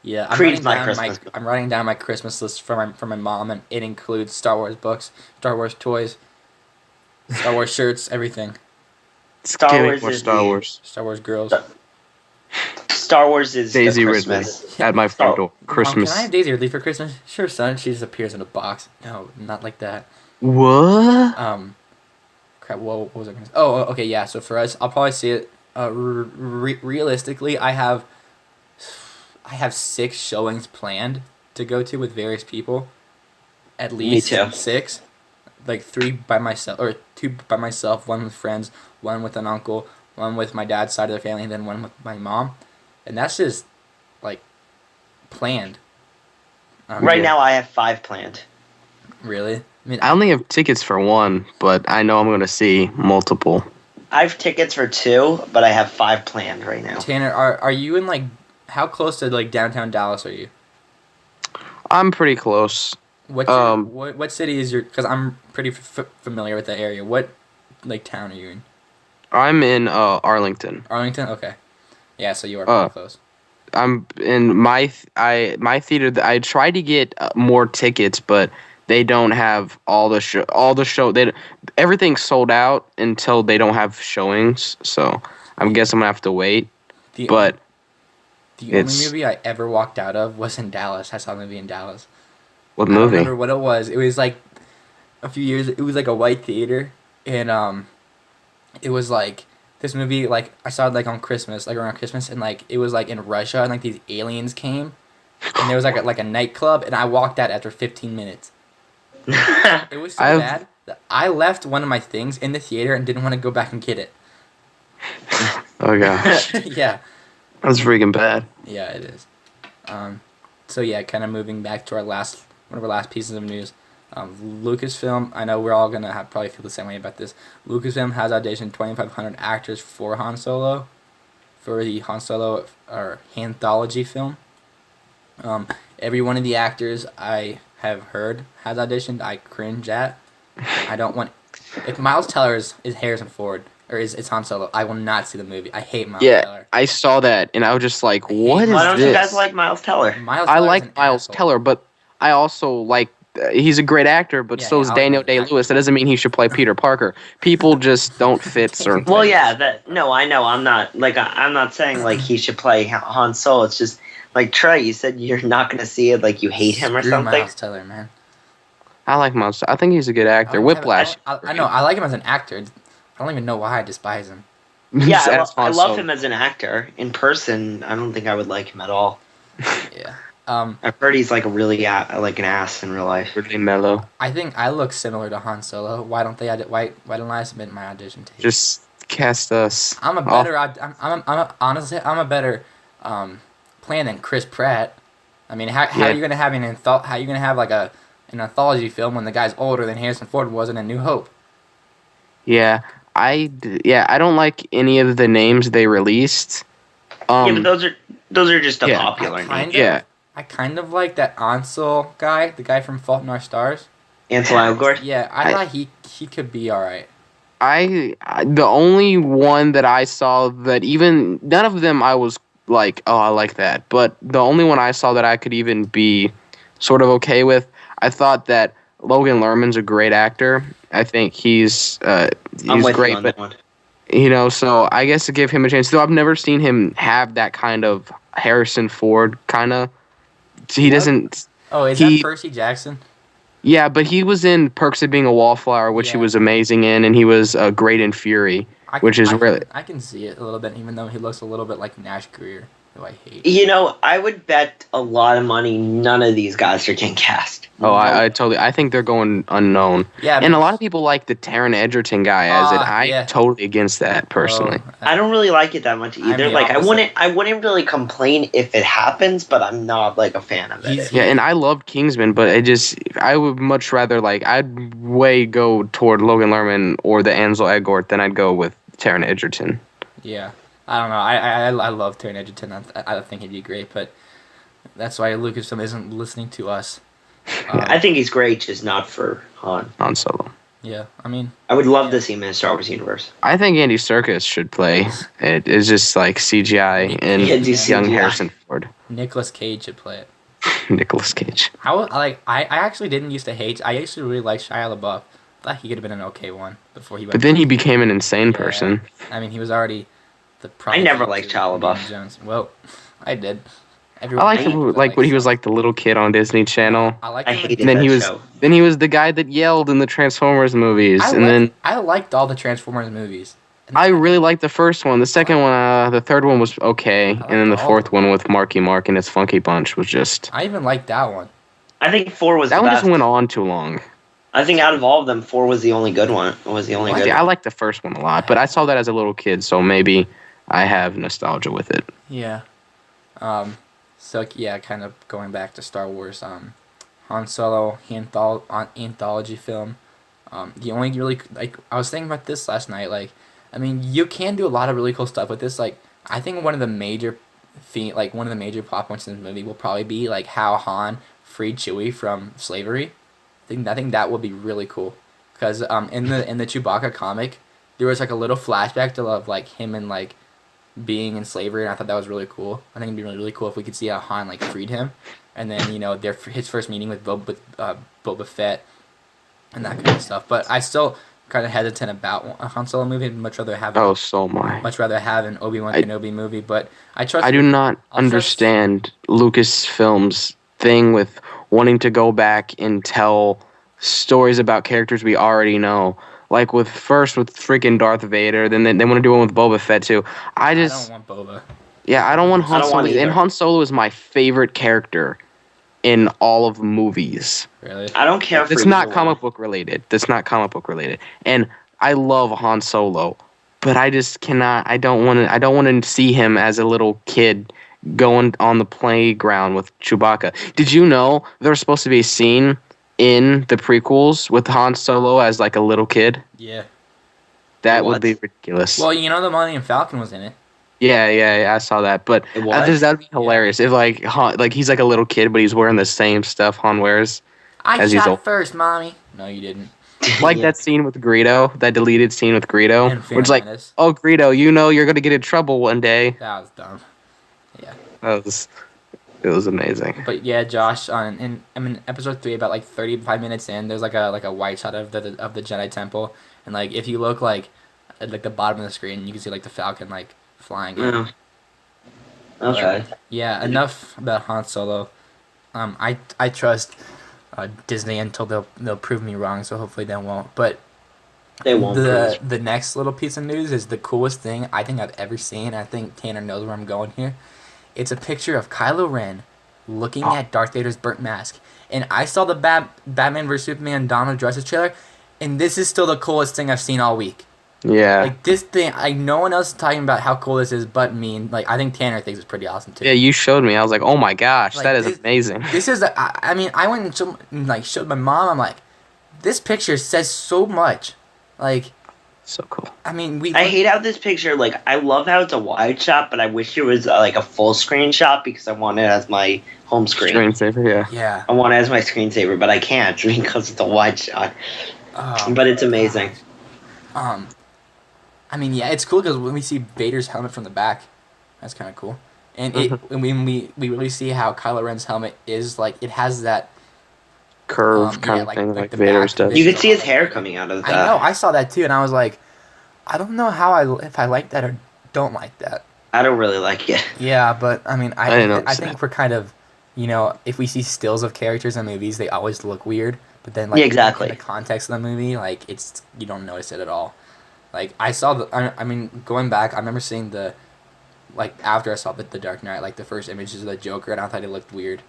Yeah, Creed's my Christmas. I'm writing down my Christmas list for my mom, and it includes Star Wars books, Star Wars toys, Star Wars shirts, everything. Star Can't make Wars more is Star the- Wars. Star Wars girls. Star Wars is Daisy the Ridley Christmas. at my front door. Christmas. Can I have Daisy Ridley for Christmas? Sure, son. She just appears in a box. No, not like that. What? Crap. What was I gonna say? Oh, okay, yeah. So for us, I'll probably see it. Realistically, I have 6 showings planned to go to with various people. At least too. 6, like 3 by myself or 2 by myself, 1 with friends, 1 with an uncle, 1 with my dad's side of the family, and then 1 with my mom, and that's just like planned. Right now, I have 5 planned. Really? I mean, I only have tickets for 1, but I know I'm gonna see multiple. I have tickets for 2, but I have 5 planned right now. Tanner, are you in like how close to like downtown Dallas are you? I'm pretty close. What's what city is your? Because I'm pretty familiar with the area. What like town are you in? I'm in Arlington. Arlington. Okay. Yeah, so you are pretty close. I'm in my theater. I tried to get more tickets, but they don't have all the show. Everything's sold out until they don't have showings. So I guess I'm gonna have to wait. The But only movie I ever walked out of was in Dallas. I saw a movie in Dallas. What I don't movie? remember what it was. It was like a few years. It was like a white theater, and it was like this movie. Like I saw it like on Christmas, like around Christmas, and like it was like in Russia, and like these aliens came, and there was like a nightclub, and I walked out after 15 minutes. It was so bad that I left one of my things in the theater and didn't want to go back and get it. Oh gosh, Yeah. that's freaking bad. Yeah, it is. So yeah, kind of moving back to one of our last pieces of news. Lucasfilm, I know we're all gonna probably feel the same way about this. Lucasfilm has auditioned 2,500 actors for Han Solo, for the Han Solo or anthology film. Every one of the actors I have heard has auditioned. I cringe at. I don't want. If Miles Teller is Harrison Ford or is Han Solo, I will not see the movie. I hate Miles Teller. I saw that and I was just like, "What is this?" Why don't you guys like Miles Teller? Miles I Teller is like an Miles asshole. Teller, but I also like. He's a great actor, but Yeah, so is I like Daniel him as an Day-Lewis. That doesn't mean he should play Peter Parker. People just don't fit certain. Well, things. yeah, no, I know. I'm not I'm not saying like he should play Han Solo. It's just like Trey. You said you're not going to see it. Like you hate him or Screw something. Miles Teller, man. I like Miles. I think he's a good actor. I don't Whiplash. have- I know. I like him as an actor. I don't even know why I despise him. Yeah, as I Han love Solo. him as an actor. In person, I don't think I would like him at all. Yeah. I've heard he's like a really like an ass in real life. Really mellow. I think I look similar to Han Solo. Why don't they? Why don't I submit my audition tape? Just cast us. I'm a off. better. Honestly, I'm a better plan than Chris Pratt. I mean, how are you gonna have how are you gonna have like an anthology film when the guy's older than Harrison Ford was in A New Hope? Yeah, I don't like any of the names they released. Yeah, but those are just the yeah, popular names. Yeah. I kind of like that Ansel guy, the guy from Fault in Our Stars. Ansel Elgort. Yeah, I thought he could be all right. The only one that I saw that even none of them I was like, oh, I like that. But the only one I saw that I could even be sort of okay with, I thought that Logan Lerman's a great actor. I think he's great, but so I guess to give him a chance. Though I've never seen him have that kind of Harrison Ford kind of. He doesn't. Oh, is that Percy Jackson? Yeah, but he was in Perks of Being a Wallflower, which he was amazing in, and he was great in Fury, I can see it a little bit, even though he looks a little bit like Nash Greer, who I hate. I would bet a lot of money none of these guys are getting cast. Oh, I think they're going unknown. Yeah, and a lot of people like the Taron Egerton guy as it. I'm totally against that personally. I don't really like it that much either. Like I wouldn't really complain if it happens, but I'm not like a fan of it. Yeah, and I loved Kingsman, but I would much rather I'd way go toward Logan Lerman or the Ansel Elgort than I'd go with Taron Egerton. Yeah, I don't know. I love Taron Egerton. I think he'd be great, but that's why Lucasfilm isn't listening to us. I think he's great, just not for Han Solo. Yeah, I mean, I would love to see him in the Star Wars universe. I think Andy Serkis should play. It is just like CGI and young Harrison Ford. Nicolas Cage should play it. Nicolas Cage. I actually didn't used to hate. I actually really liked Shia LaBeouf. I thought he could have been an okay one before he went. But then he became an insane person. I mean, he was already the. I never liked Shia LaBeouf. Jones. Well, I did. I liked him when he was like the little kid on Disney Channel. I hated and then that he was show. Then he was the guy that yelled in the Transformers movies. I liked all the Transformers movies. I really liked the first one. The second one, the third one was okay, and then the fourth one with Marky Mark and his Funky Bunch was just. I even liked that one. I think 4 was that the one best. just went on too long. I think out of all of them, 4 was the only good one. I liked the first one a lot, but I saw that as a little kid, so maybe I have nostalgia with it. Yeah. So yeah, kind of going back to Star Wars, Han Solo anthology film. The only really I was thinking about this last night. I mean, you can do a lot of really cool stuff with this. I think one of the major plot points in the movie will probably be how Han freed Chewie from slavery. I think that would be really cool, because in the Chewbacca comic, there was a little flashback to him and being in slavery, and I thought that was really cool. I think it'd be really cool if we could see how Han freed him, and then his first meeting with Boba Fett, and that kind of stuff. But I still kind of hesitant about a Han Solo movie. I'd much rather have much rather have an Obi-Wan Kenobi movie. But I trust. I do not understand Lucasfilm's thing with wanting to go back and tell stories about characters we already know. Like with freaking Darth Vader, then they want to do one with Boba Fett too. I don't want Boba. Yeah, I don't want Han Solo. And Han Solo is my favorite character in all of movies. Really? I don't care for It's not comic book related. And I love Han Solo, but I just cannot. I don't want to see him as a little kid going on the playground with Chewbacca. Did you know there was supposed to be a scene in the prequels with Han Solo as a little kid? Yeah. That would be ridiculous. Well, the Millennium Falcon was in it. Yeah, I saw that. But that'd be hilarious if Han, he's a little kid, but he's wearing the same stuff Han wears. I shot first, Mommy. No, you didn't. That scene with Greedo, that deleted scene with Greedo, where it's oh Greedo, you're gonna get in trouble one day. That was dumb. Yeah. It was amazing. But yeah, Josh, in episode 3, about 35 minutes in, there's a wide shot of the Jedi Temple, and if you look at the bottom of the screen, you can see the Falcon flying in. Okay. But, yeah, enough about Han Solo. I trust Disney until they'll prove me wrong, so hopefully they won't. But They won't. The next little piece of news is the coolest thing I think I've ever seen. I think Tanner knows where I'm going here. It's a picture of Kylo Ren looking at Darth Vader's burnt mask. And I saw the Batman vs Superman Dawn of Justice trailer, and this is still the coolest thing I've seen all week. Yeah. Like this thing, no one else is talking about how cool this is but me. And, like I think Tanner thinks it's pretty awesome too. Yeah, you showed me. I was like, oh my gosh, Like, that is this, amazing. This is, I mean, I went and showed my mom. I'm like, this picture says so much. Like, so cool. I mean, I hate how this picture, like, I love how it's a wide shot, but I wish it was like a full screen shot because I want it as my home screen. Screensaver, yeah. Yeah. I want it as my screensaver, but I can't because it's a wide shot. But it's amazing. I mean, yeah, it's cool because when we see Vader's helmet from the back, that's kind of cool. And when we really see how Kylo Ren's helmet is, like, it has that curve kind of thing, like Vader's does. You can see his hair coming out of that. I know, I saw that too, and I was like, I don't know if I like that or don't like that. I don't really like it. Yeah, but I mean, I think that. we're kind of, if we see stills of characters in movies, they always look weird. But then, like, yeah, exactly. in the context of the movie, like, you don't notice it at all. Like, I saw I mean, going back, I remember seeing after I saw the Dark Knight, like, the first images of the Joker, and I thought it looked weird.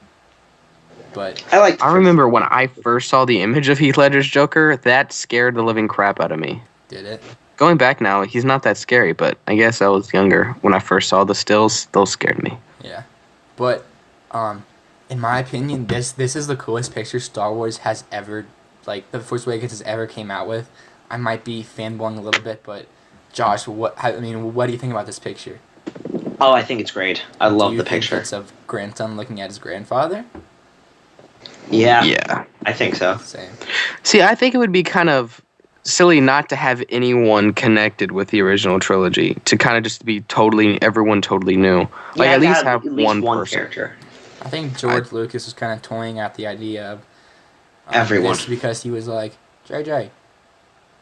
But I remember when I first saw the image of Heath Ledger's Joker, that scared the living crap out of me. Did it? Going back now, he's not that scary, but I guess I was younger when I first saw the stills. Those scared me. Yeah, but in my opinion, this is the coolest picture Star Wars has ever, like, The Force Awakens has ever came out with. I might be fanboying a little bit, but Josh, what do you think about this picture? Oh, I think it's great. I love the picture. It's of grandson looking at his grandfather? Yeah. Yeah. I think so. Same. See, I think it would be kind of silly not to have anyone connected with the original trilogy, to kind of just be everyone totally new. Like, at least have one person. Character. I think George Lucas was kind of toying at the idea of everyone, this because he was like, JJ,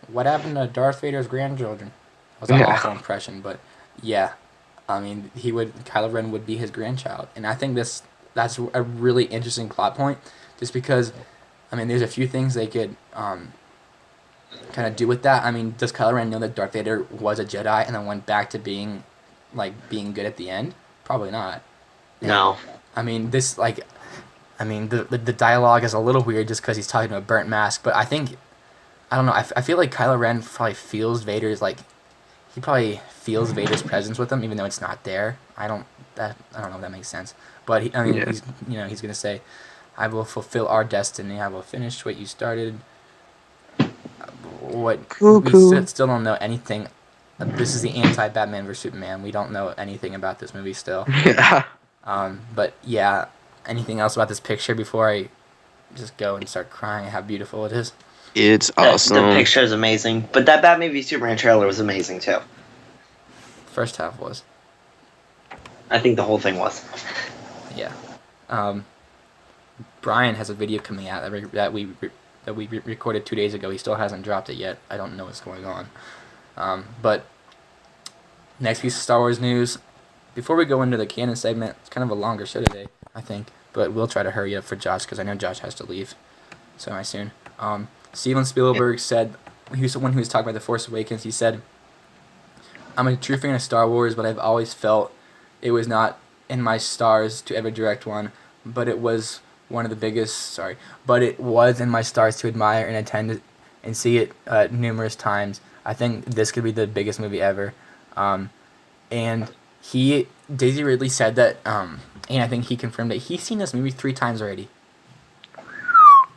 what happened to Darth Vader's grandchildren? That was an awful impression, but yeah, I mean, Kylo Ren would be his grandchild, and I think that's a really interesting plot point, just because, I mean, there's a few things they could kind of do with that. I mean, does Kylo Ren know that Darth Vader was a Jedi and then went back to being good at the end? Probably not. No. I mean, the dialogue is a little weird just because he's talking to a burnt mask, but I don't know, I feel like Kylo Ren probably feels Vader's, he probably feels Vader's presence with him, even though it's not there. I don't know if that makes sense. But, he's going to say, I will fulfill our destiny, I will finish what you started. We still don't know anything. This is the anti-Batman vs Superman. We don't know anything about this movie still. Yeah. But yeah, anything else about this picture before I just go and start crying how beautiful it is? It's awesome. The picture is amazing, but that Batman v Superman trailer was amazing too. First half was. I think the whole thing was. Yeah. Brian has a video coming out that we recorded 2 days ago. He still hasn't dropped it yet. I don't know what's going on. But next piece of Star Wars news. Before we go into the canon segment, it's kind of a longer show today, I think. But we'll try to hurry up for Josh because I know Josh has to leave semi-soon. Steven Spielberg said, when he was talking about The Force Awakens, he said, I'm a true fan of Star Wars, but I've always felt it was not in my stars to ever direct one, but it was in my stars to admire and attend and see it numerous times. I think this could be the biggest movie ever. And Daisy Ridley said that, and I think he confirmed that he's seen this movie 3 times already.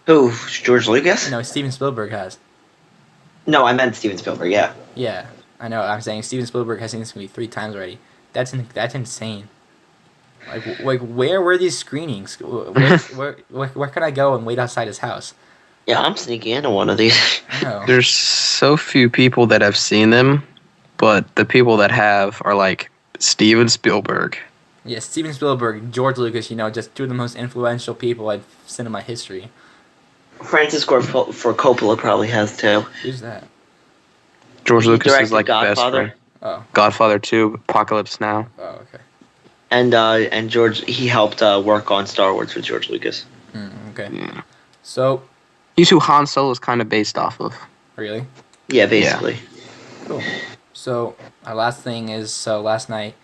Who? George Lucas? No, Steven Spielberg has. No, I meant Steven Spielberg, yeah. Yeah, I know. I'm saying Steven Spielberg has seen this movie 3 times already. That's insane. Like where were these screenings? Where could I go and wait outside his house? Yeah, I'm sneaking into one of these. There's so few people that have seen them, but the people that have are like Steven Spielberg. Yeah, Steven Spielberg, George Lucas, just 2 of the most influential people in cinema history. Francis Ford Coppola probably has too. Who's that? George Lucas is like Godfather. best friend. Oh. Godfather 2, Apocalypse Now. Oh, okay. And George, he helped work on Star Wars with George Lucas. Okay. Yeah. So. He's who Han Solo is kind of based off of. Really? Yeah, basically. Cool. So our last thing is last night,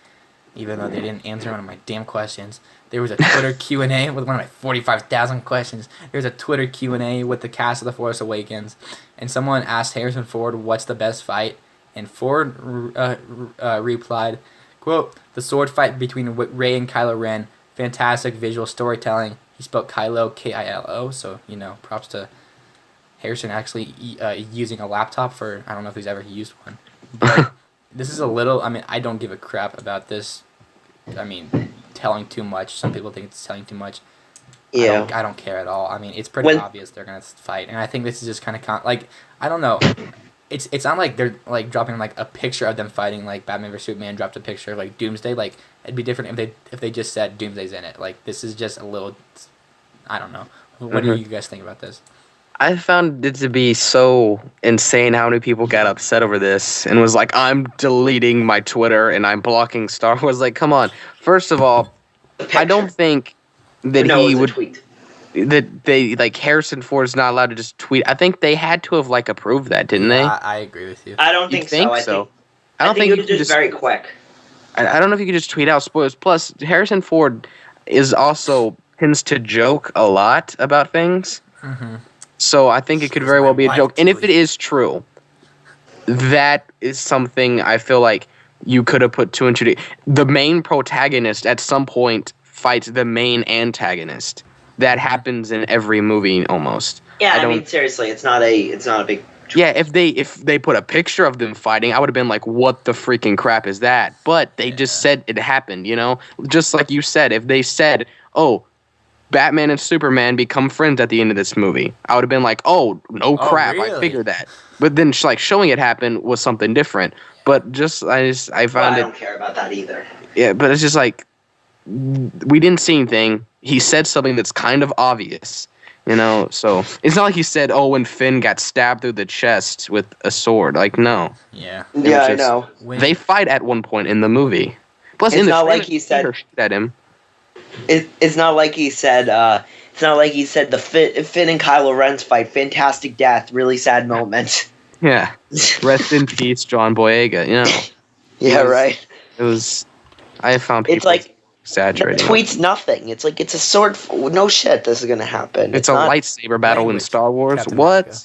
even though they didn't answer one of my damn questions, there was a Twitter Q&A with one of my 45,000 questions. There was a Twitter Q&A with the cast of The Force Awakens, and someone asked Harrison Ford what's the best fight, and Ford replied, quote, "The sword fight between Rey and Kylo Ren, fantastic visual storytelling." He spelled Kylo K-I-L-O, so, props to Harrison actually using a laptop for, I don't know if he's ever used one. But this is a little, I don't give a crap about this, telling too much. Some people think it's telling too much. Yeah. I don't care at all. It's pretty obvious they're going to fight. And I think this is just kind of, I don't know. It's not like they're, dropping, a picture of them fighting, like Batman vs. Superman dropped a picture of, Doomsday. It'd be different if they just said Doomsday's in it. This is just a little, I don't know. What do you guys think about this? I found it to be so insane how many people got upset over this and was like, I'm deleting my Twitter and I'm blocking Star Wars. Come on. First of all, I don't think that he would tweet. That they Harrison Ford's not allowed to just tweet. I think they had to have approved that, didn't they? I agree with you. I don't think so. I don't think it was just very quick. I don't know if you could just tweet out spoilers. Plus, Harrison Ford tends to joke a lot about things. Mm-hmm. So I think it could very well be a joke. And if it is true, that is something I feel like you could have put two and two. The main protagonist at some point fights the main antagonist. That happens in every movie almost. Yeah, seriously, it's not a big. Yeah, if they put a picture of them fighting, I would have been like, what the freaking crap is that? But they just said it happened, Just like you said, if they said, oh, Batman and Superman become friends at the end of this movie, I would have been like, oh, no crap, really? I figured that. But then showing it happen was something different. But I found I don't care about that either. Yeah, but it's just we didn't see anything. He said something that's kind of obvious. So it's not like he said, oh, when Finn got stabbed through the chest with a sword. No. Yeah. Yeah, I know. They fight at one point in the movie. Plus, it's in the not like he said at him. It's not like he said. It's not like he said the Finn and Kylo Ren's fight, fantastic death, really sad moment. Yeah. Rest in peace, John Boyega. Yeah, right. It was. I found people. It's exaggerating. Tweets nothing. It's it's a sword. No shit, this is gonna happen. It's a lightsaber battle in Star Wars. Captain what? America.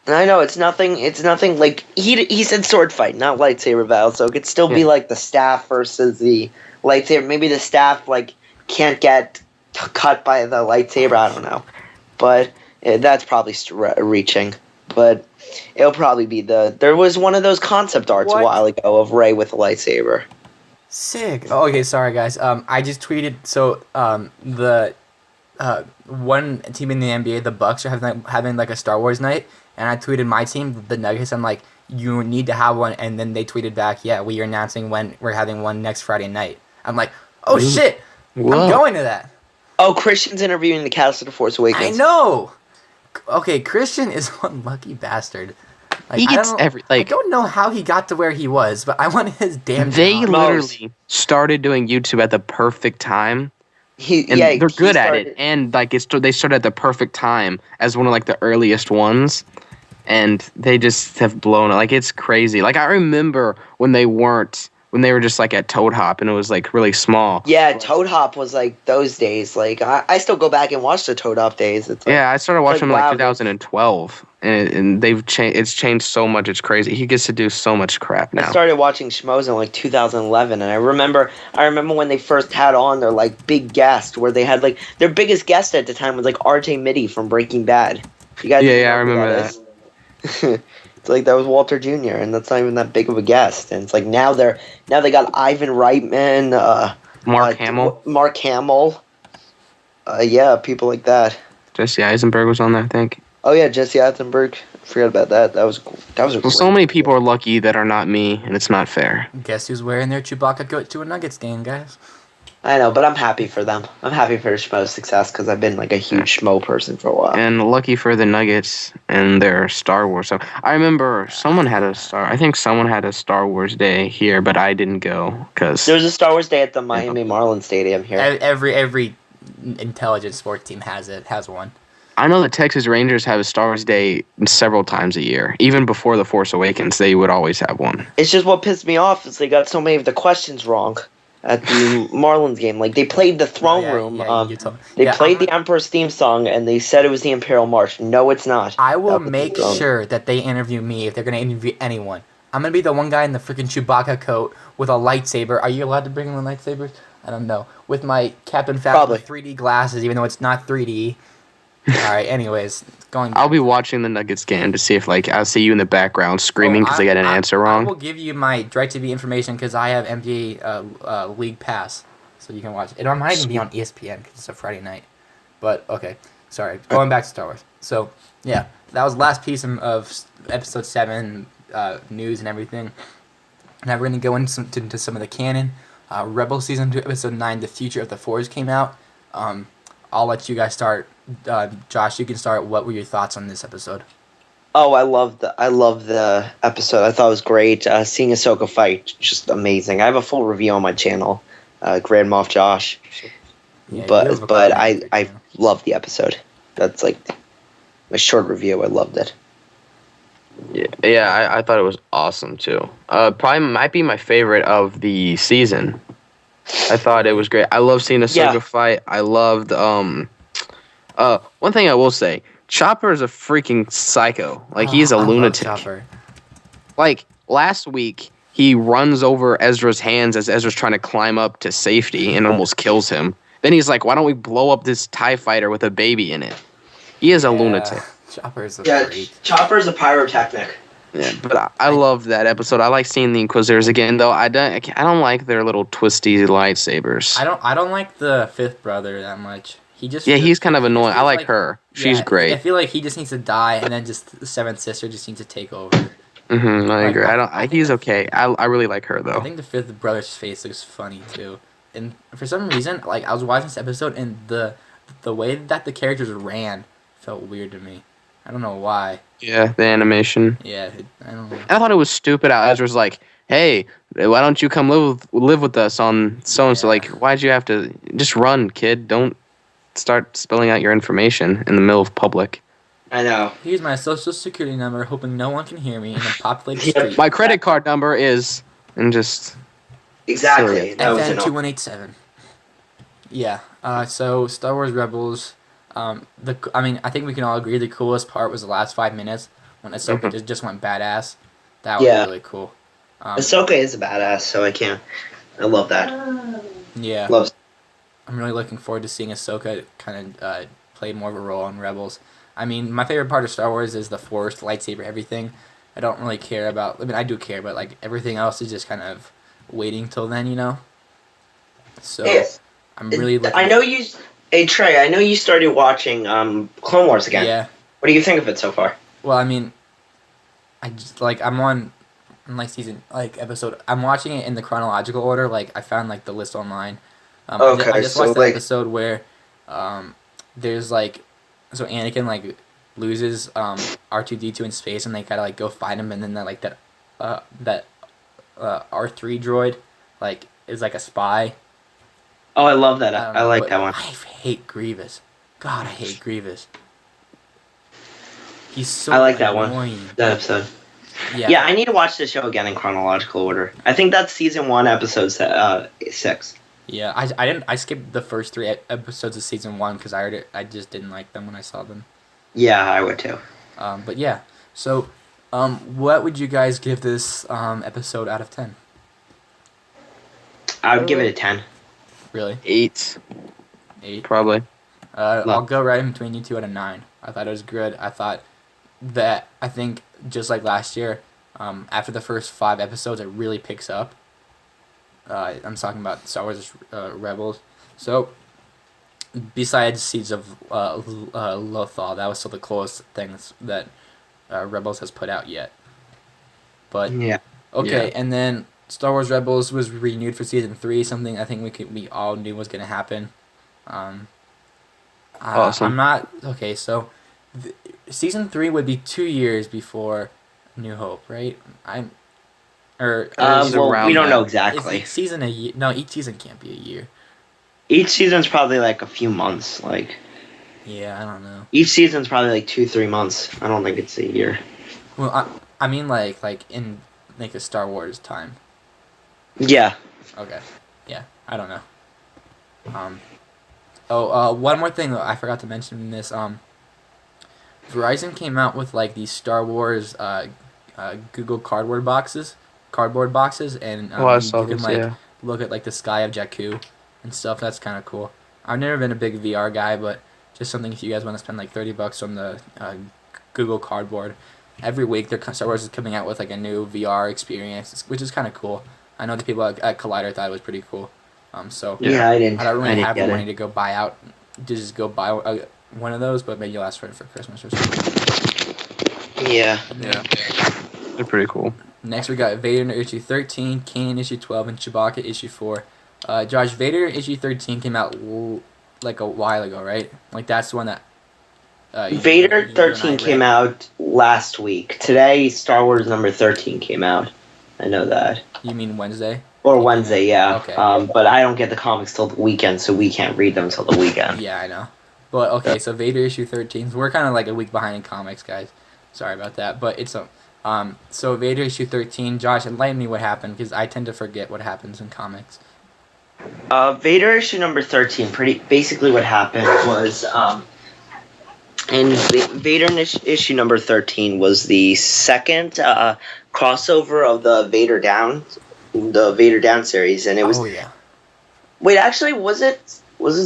And I know it's nothing. It's nothing he said sword fight, not lightsaber battle. So it could still be the staff versus the lightsaber. Maybe the staff can't get cut by the lightsaber. I don't know, but that's probably reaching. But it'll probably be there was one of those concept arts a while ago of Rey with a lightsaber. Sick. Oh, okay, sorry guys. I just tweeted. So the one team in the NBA, the Bucks, are having a Star Wars night, and I tweeted my team, the Nuggets. I'm like, you need to have one, and then they tweeted back, yeah, we are announcing when we're having one next Friday night. I'm like, oh shit, whoa. I'm going to that. Oh, Christian's interviewing the cast of The Force Awakens. I know. Okay, Christian is one lucky bastard. He gets I don't know how he got to where he was, but I want his damn They job. literally started doing YouTube at the perfect time. They're good at it. And they started at the perfect time as one of the earliest ones. And they just have blown it. It's crazy. I remember when they were just at Toad Hop and it was really small. Yeah, Toad Hop was those days. I still go back and watch the Toad Hop days. It's I started watching them in 2012, and it's changed so much. It's crazy. He gets to do so much crap now. I started watching Schmoes in 2011, and I remember when they first had on their big guest, where they had their biggest guest at the time was RJ Mitty from Breaking Bad. You guys? Yeah, I remember that. It's that was Walter Jr. and that's not even that big of a guest. And it's now they got Ivan Reitman, Mark Hamill. Mark Hamill. Yeah, people like that. Jesse Eisenberg was on there, I think. Oh yeah, Jesse Eisenberg. I forgot about that. That was a so many people are lucky that are not me, and it's not fair. Guess who's wearing their Chewbacca goat to a Nuggets game, guys? I know, but I'm happy for them. I'm happy for Schmo's success because I've been a huge Schmo person for a while. And lucky for the Nuggets and their Star Wars stuff. I remember someone had a Star Wars day here, but I didn't go because there was a Star Wars day at the Miami Marlins Stadium here. Every intelligent sports team has one. I know the Texas Rangers have a Star Wars Day several times a year. Even before The Force Awakens, they would always have one. It's just what pissed me off is they got so many of the questions wrong at the Marlins game. Like, they played the throne room. They played the Emperor's theme song, and they said it was the Imperial March. No, it's not. I will make sure that they interview me if they're going to interview anyone. I'm going to be the one guy in the freaking Chewbacca coat with a lightsaber. Are you allowed to bring in the lightsabers? I don't know. With my Captain Falcon 3D glasses, even though it's not 3D. All right, anyways, I'll be watching the Nuggets game to see if, like, I'll see you in the background screaming because they got an answer wrong. I will give you my DirecTV information because I have NBA League Pass, so you can watch it. It might even be on ESPN because it's a Friday night. But, okay, sorry. Going back to Star Wars. So, yeah, that was the last piece of Episode 7, news and everything. Now we're going to go into some of the canon. Rebel Season 2, Episode 9, The Future of the Force came out. I'll let you guys start. Josh, you can start. What were your thoughts on this episode? Oh, I love the episode. I thought it was great. Seeing Ahsoka fight, just amazing. I have a full review on my channel, Grand Moff Josh. Yeah, but I love the episode. That's like a short review. I loved it. Yeah, I thought it was awesome too. Probably might be my favorite of the season. I thought it was great. I love seeing Ahsoka fight. I loved one thing I will say, Chopper is a freaking psycho. Like, he's a lunatic. Chopper. Like, last week, he runs over Ezra's hands as Ezra's trying to climb up to safety and almost kills him. Then he's like, why don't we blow up this TIE fighter with a baby in it? He is a lunatic. Chopper's a pyrotechnic. Yeah, but I love that episode. I like seeing the Inquisitors again, though. I don't like their little twisty lightsabers. I don't like the fifth brother that much. He's kind of annoying. I like her. She's great. I feel like he just needs to die, and then just the seventh sister just needs to take over. I agree. He's okay. I really like her though. I think the fifth brother's face looks funny too, and for some reason, like, I was watching this episode, and the way that the characters ran felt weird to me. I don't know why. Yeah, the animation. Yeah, I don't know. I thought it was stupid how Ezra's like, hey, why don't you come live with us on so-and-so? Like, why'd you have to... Just run, kid. Don't start spilling out your information in the middle of public. I know. Here's my social security number, hoping no one can hear me in a populated street. My credit card number is... And just... Exactly. FN2187. Yeah. So, Star Wars Rebels... I think we can all agree the coolest part was the last 5 minutes when Ahsoka just went badass. That was really cool. Ahsoka is a badass, so I love that. Yeah. I'm really looking forward to seeing Ahsoka kind of play more of a role in Rebels. I mean, my favorite part of Star Wars is the Force, the lightsaber, everything. I don't really care about... I mean, I do care, but, like, everything else is just kind of waiting till then, you know? So, I'm really looking... Hey, Trey, I know you started watching Clone Wars again. Yeah. What do you think of it so far? Well, I mean, I'm on episode... I'm watching it in the chronological order. Like, I found, like, the list online. I just watched the episode where there's, like... So Anakin, like, loses R2-D2 in space, and they gotta, like, go find him, and then that R3 droid, like, is, like, a spy. Oh, I love that. I like that one. I hate Grievous. God, I hate Grievous. He's so I like that annoying. one. That episode. Yeah, I need to watch the show again in chronological order. I think that's season 1, episode 6. Yeah, I skipped the first 3 episodes of season 1 because I just didn't like them when I saw them. Yeah, I would too. But yeah, so what would you guys give this episode out of 10? I would give it a 10. Really? 8. Probably. I'll go right in between you two at a 9. I thought it was good. I think just like last year, after the first 5 episodes, it really picks up. I'm talking about Star Wars Rebels. So, besides Seeds of Lothal, that was still the coolest things that Rebels has put out yet. But yeah. Okay, and then Star Wars Rebels was renewed for season 3, something I think we all knew was going to happen. Awesome. So season 3 would be 2 years before New Hope, right? We don't know exactly. Is season a year? No, each season can't be a year. Each season's probably like a few months, like. Yeah, I don't know. Each season's probably like 2-3 months. I don't think it's a year. Well, I mean like in like a Star Wars time. Yeah. Okay. Yeah, I don't know. One more thing though, I forgot to mention in this. Verizon came out with like these Star Wars Google cardboard boxes, and I saw you can this, like yeah. look at like the sky of Jakku and stuff. That's kind of cool. I've never been a big VR guy, but just something if you guys want to spend like $30 on the Google Cardboard. Every week, Star Wars is coming out with like a new VR experience, which is kind of cool. I know the people at Collider thought it was pretty cool. So Yeah, I didn't. I don't really have the get money it. to go buy out, to just go buy one of those, but maybe you'll ask for it for Christmas or something. Yeah. Yeah. They're pretty cool. Next, we got Vader issue 13, Kanan issue 12, and Chewbacca issue 4. Josh, Vader issue 13 came out like a while ago, right? Like that's the one that. Vader 13 came out last week. Today, Star Wars number 13 came out. I know that. You mean Wednesday? Or Wednesday, yeah. Okay. But I don't get the comics till the weekend, so we can't read them till the weekend. Yeah, I know. But okay, so Vader issue 13. We're kind of like a week behind in comics, guys. Sorry about that, but it's so Vader issue 13. Josh, enlighten me what happened because I tend to forget what happens in comics. Vader issue number 13. Basically, what happened was in Vader issue number 13 was the second crossover of the Vader Down series, and it was. Oh yeah. Wait, actually, was it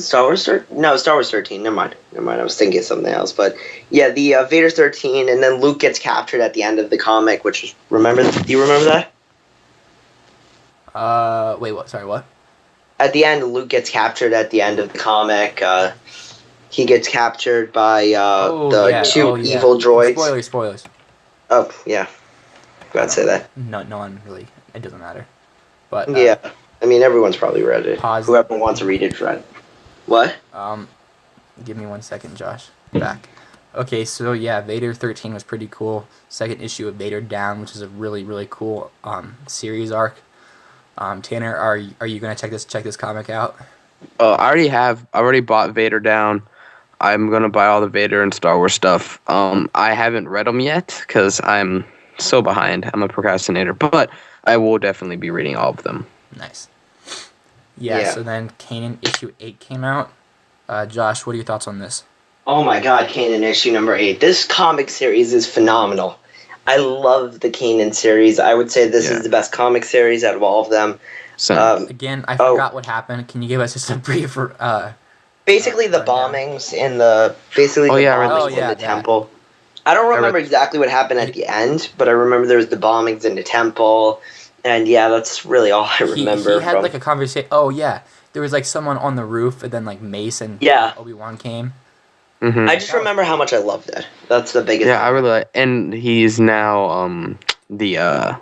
Star Wars 13? No, Star Wars 13. Never mind. I was thinking of something else. But yeah, the Vader 13, and then Luke gets captured at the end of the comic. Which is, do you remember that? Wait, what? Sorry, what? At the end, Luke gets captured at the end of the comic. He gets captured by two evil droids. Spoilers. Oh yeah, glad to say that. No one really. It doesn't matter. But Yeah, I mean everyone's probably read it. Pause. Whoever wants to read it, read it. What? Give me 1 second, Josh. Back. Okay, so yeah, Vader 13 was pretty cool. Second issue of Vader Down, which is a really really cool series arc. Tanner, are you gonna check this comic out? I already bought Vader Down. I'm gonna buy all the Vader and Star Wars stuff. I haven't read them yet because I'm so behind. I'm a procrastinator, but I will definitely be reading all of them. Nice. Yeah. So then Kanan issue 8 came out. Josh, what are your thoughts on this? Oh my God, Kanan issue number 8. This comic series is phenomenal. I love the Kanan series. I would say this is the best comic series out of all of them. So Again, I forgot what happened. Can you give us just a brief? Basically, the bombings in the temple. I don't remember exactly what happened at the end, but I remember there was the bombings in the temple, and yeah, that's really all I remember. He had like a conversation. Oh yeah, there was like someone on the roof, and then like Mace and Obi-Wan came. Mm-hmm. I just remember how much I loved it. That's the biggest. Yeah, I really like, and he's now the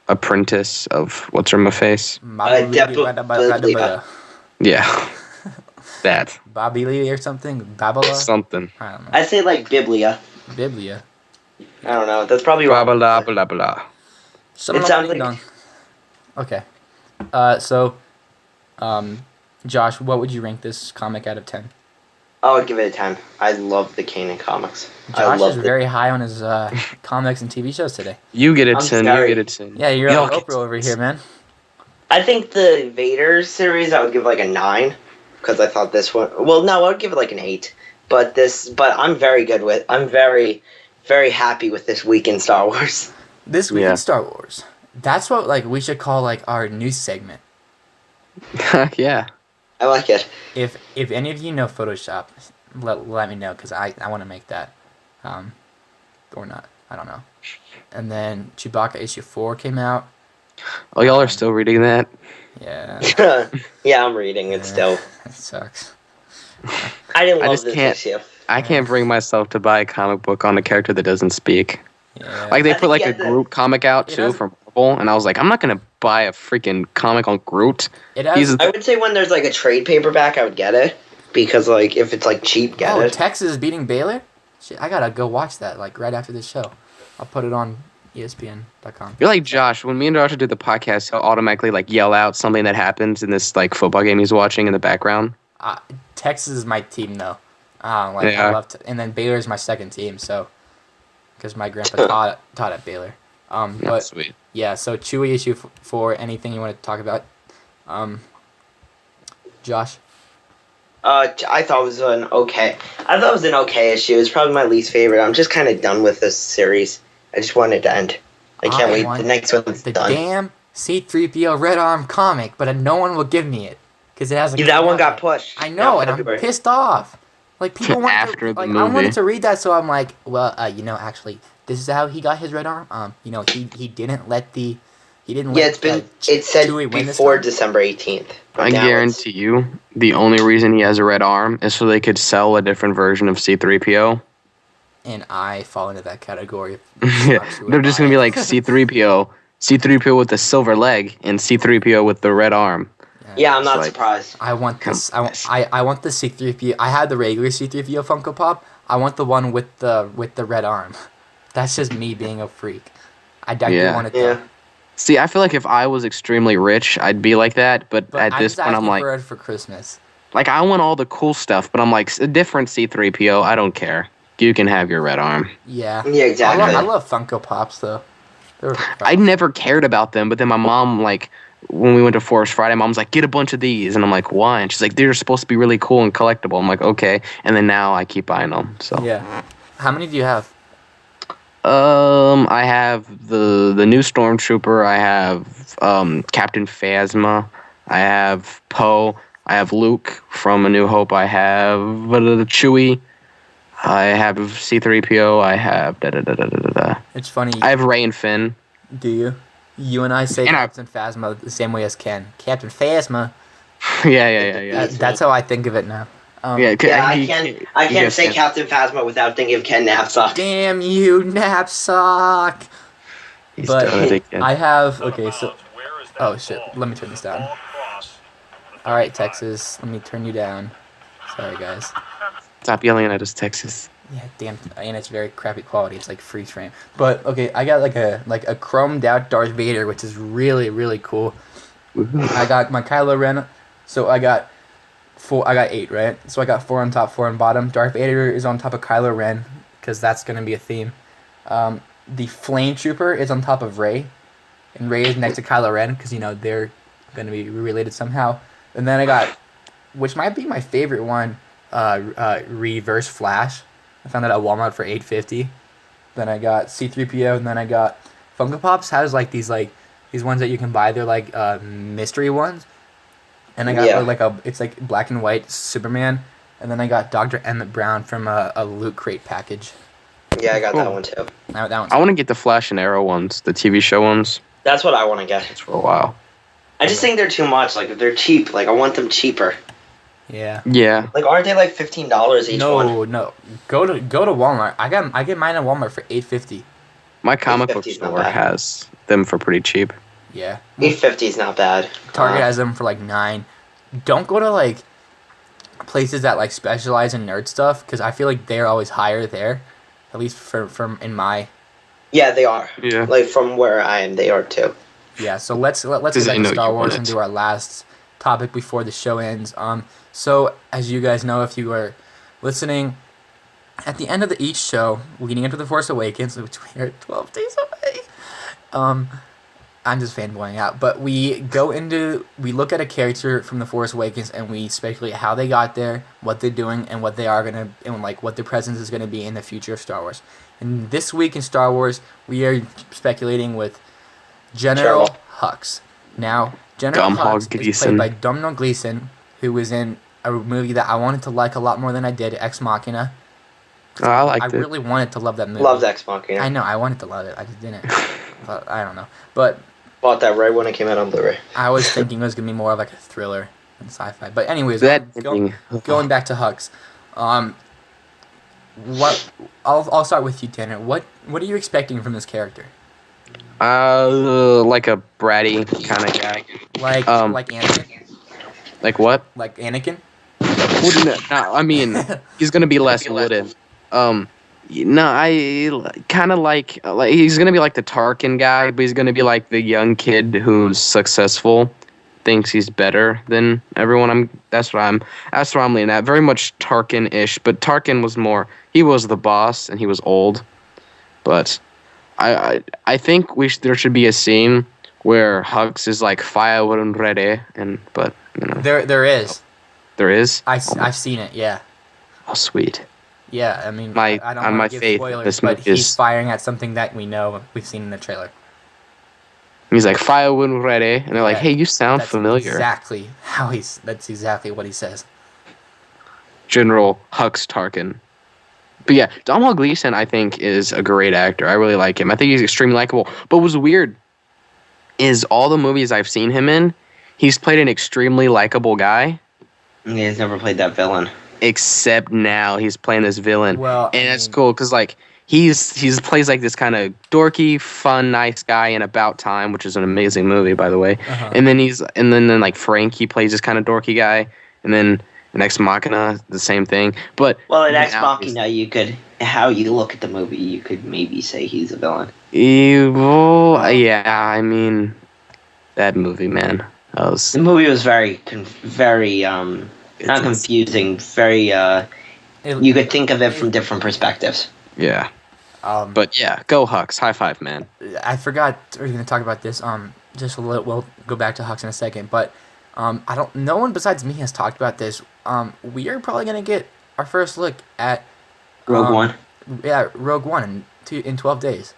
apprentice of what's her face. Yeah. That. Babili or something? Babala? Something. I don't know. I say like Biblia. Biblia. I don't know. That's probably wrong. Blah, blah, blah, blah. It sounds like... Okay. Josh, what would you rank this comic out of 10? I would give it a 10. I love the Kanan comics. Josh is very high on his comics and TV shows today. You get a 10. You get a 10. Yeah, you're on Oprah over here, man. I think the Vader series I would give like a 9. Because I thought this one... Well, no, I would give it like an 8. But I'm very good with... I'm very, very happy with this week in Star Wars. This week in Star Wars. That's what we should call our news segment. Yeah. I like it. If any of you know Photoshop, let me know because I want to make that. Or not. I don't know. And then Chewbacca issue 4 came out. Oh, y'all are still reading that? Yeah. Yeah, I'm reading it still. It sucks. I didn't love this issue. I can't bring myself to buy a comic book on a character that doesn't speak. Yeah. Like they put like a Groot comic out too from Marvel, and I was like, I'm not gonna buy a freaking comic on Groot. I would say when there's like a trade paperback, I would get it because if it's cheap, get it. Texas beating Baylor. Shit, I gotta go watch that right after this show. I'll put it on ESPN.com. You're like Josh. When me and Josh do the podcast, he'll automatically yell out something that happens in this football game he's watching in the background. Texas is my team though. I love to, and then Baylor's my second team, so because my grandpa taught at Baylor. But That's sweet. yeah, so Chewy issue 4. Anything you want to talk about? Josh. I thought it was an okay. I thought it was an okay issue. It's probably my least favorite. I'm just kind of done with this series. I just want it to end. I can't wait. The next one's The done. damn C-3PO Red Arm comic, but no one will give me it because it has a. That one got pushed. I know, Yeah, and I'm February. pissed off. Like people want After to, the like I movie. wanted to read that, so I'm like, well, actually, this is how he got his red arm. He didn't let the. He didn't Yeah, let. it said Chewie win this before time? December 18th. I guarantee you, the only reason he has a red arm is so they could sell a different version of C-3PO. And I fall into that category. Yeah, they're just gonna be like C-3PO with the silver leg, and C-3PO with the red arm. Yeah, I'm It's not like- surprised. I want this. I want the C-3PO. I had the regular C-3PO Funko Pop. I want the one with the red arm. That's just me being a freak. I do Yeah. want it though. Yeah. See, I feel like if I was extremely rich, I'd be like that. But at this point, I'm asking like, for it for Christmas. like I want all the cool stuff, but I'm like a different C-3PO. I don't care. You can have your red arm. Yeah. Yeah, exactly. I love Funko Pops though. They're I never cared about them, but then my mom, like, when we went to Forest Friday, mom's like, get a bunch of these. And I'm like, why? And she's like, they're supposed to be really cool and collectible. I'm like, okay. And then now I keep buying them. So Yeah. How many do you have? I have the new Stormtrooper. I have Captain Phasma. I have Poe. I have Luke from A New Hope. I have Chewie. I have C-3PO. I have It's funny. I have Rey and Finn. Do you? You and I say And I- Captain Phasma the same way as Ken. Captain Phasma. Yeah. That's how I think of it now. Yeah, I can't say Captain Phasma without thinking of Ken Knapsack. Damn you, knapsack! He's But done it again. I have so. Oh shit! Let me turn this down. All right, Texas. Let me turn you down. Sorry, guys. Stop yelling at us, Texas. Yeah, damn, and it's very crappy quality. It's like freeze frame. But okay, I got like a chromed out Darth Vader, which is really really cool. I got my Kylo Ren, so I got 4. I got 8, right? So I got 4 on top, 4 on bottom. Darth Vader is on top of Kylo Ren because that's gonna be a theme. The Flame Trooper is on top of Rey, and Rey is next to Kylo Ren because they're gonna be related somehow. And then I got, which might be my favorite one, Reverse Flash. I found that at Walmart for $8.50. Then I got C-3PO, and then I got Funko Pops has like these ones that you can buy. They're like mystery ones. And I got it's like black and white Superman, and then I got Dr. Emmett Brown from a Loot Crate package. Yeah, I got that one too. That one's I want to get the Flash and Arrow ones, the TV show ones. That's what I want to get. For a while. I just think they're too much. Like, if they're cheap, like, I want them cheaper. yeah. Yeah. Like, aren't they like $15 each one? No. Go to Walmart. I get mine at Walmart for $8.50. My comic book 850's not store bad. has them for pretty cheap. Yeah. $8.50 is not bad. Target has them for like $9. Don't go to like places that like specialize in nerd stuff because I feel like they're always higher there. At least from in my. Yeah, they are. Yeah. Like, from where I am, they are too. Yeah, so let's get Because back I to know Star you Wars want and it. do our last topic before the show ends. So as you guys know, if you are listening, at the end of each show, leading into The Force Awakens, which we are 12 days away, I'm just fanboying out, but we look at a character from The Force Awakens and we speculate how they got there, what they're doing, and what they are and like what their presence is gonna be in the future of Star Wars. And this week in Star Wars, we are speculating with General Hux. Now, General Domhnall Hux is Gleeson. played by Domhnall Gleeson, who was in a movie that I wanted to like a lot more than I did, Ex Machina. Oh, I liked it. really wanted to love that movie. Loved Ex Machina. I know, I wanted to love it. I just didn't. But I don't know. But Bought that right when it came out on Blu-ray. I was thinking it was going to be more of like a thriller than sci-fi. But anyways, That going back to Hux. I'll start with you, Tanner. What are you expecting from this character? Like a bratty kind of guy. Like Anakin? Like what? Like Anakin? No, I mean, he's gonna be less wooden. No, I kind of like he's gonna be like the Tarkin guy, but he's gonna be like the young kid who's successful, thinks he's better than everyone. That's what I'm leaning at. Very much Tarkin-ish, but Tarkin was more. He was the boss and he was old. But I think there should be a scene where Hux is like fire and ready, but you know There is. there is. I've seen it. Yeah. Oh, sweet. Yeah. I mean, My- I don't on my want to give faith, spoilers, this but movie he's is- firing at something that we've seen in the trailer. He's like fire and ready, and they're like, Yeah, "Hey, you sound That's familiar." exactly That's exactly what he says. General Hux Tarkin. But yeah, Domhnall Gleeson, I think, is a great actor. I really like him. I think he's extremely likable. But what's weird is all the movies I've seen him in, he's played an extremely likable guy. He's never played that villain. Except now he's playing this villain. Well, and it's cool because like he's plays like this kind of dorky, fun, nice guy in About Time, which is an amazing movie, by the way. And then like Frank, he plays this kind of dorky guy, and then in Ex Machina, the same thing. But Well, in Ex Machina, how you look at the movie, you could maybe say he's a villain. Yeah, I mean, that movie, man. The movie was very not confusing. Very you could think of it from different perspectives. Yeah. But yeah, go Hux. High five, man. I forgot we were going to talk about this. Just a little. We'll go back to Hux in a second, but I don't. No one besides me has talked about this. We are probably going to get our first look at Rogue One. Yeah, Rogue One in 12 days.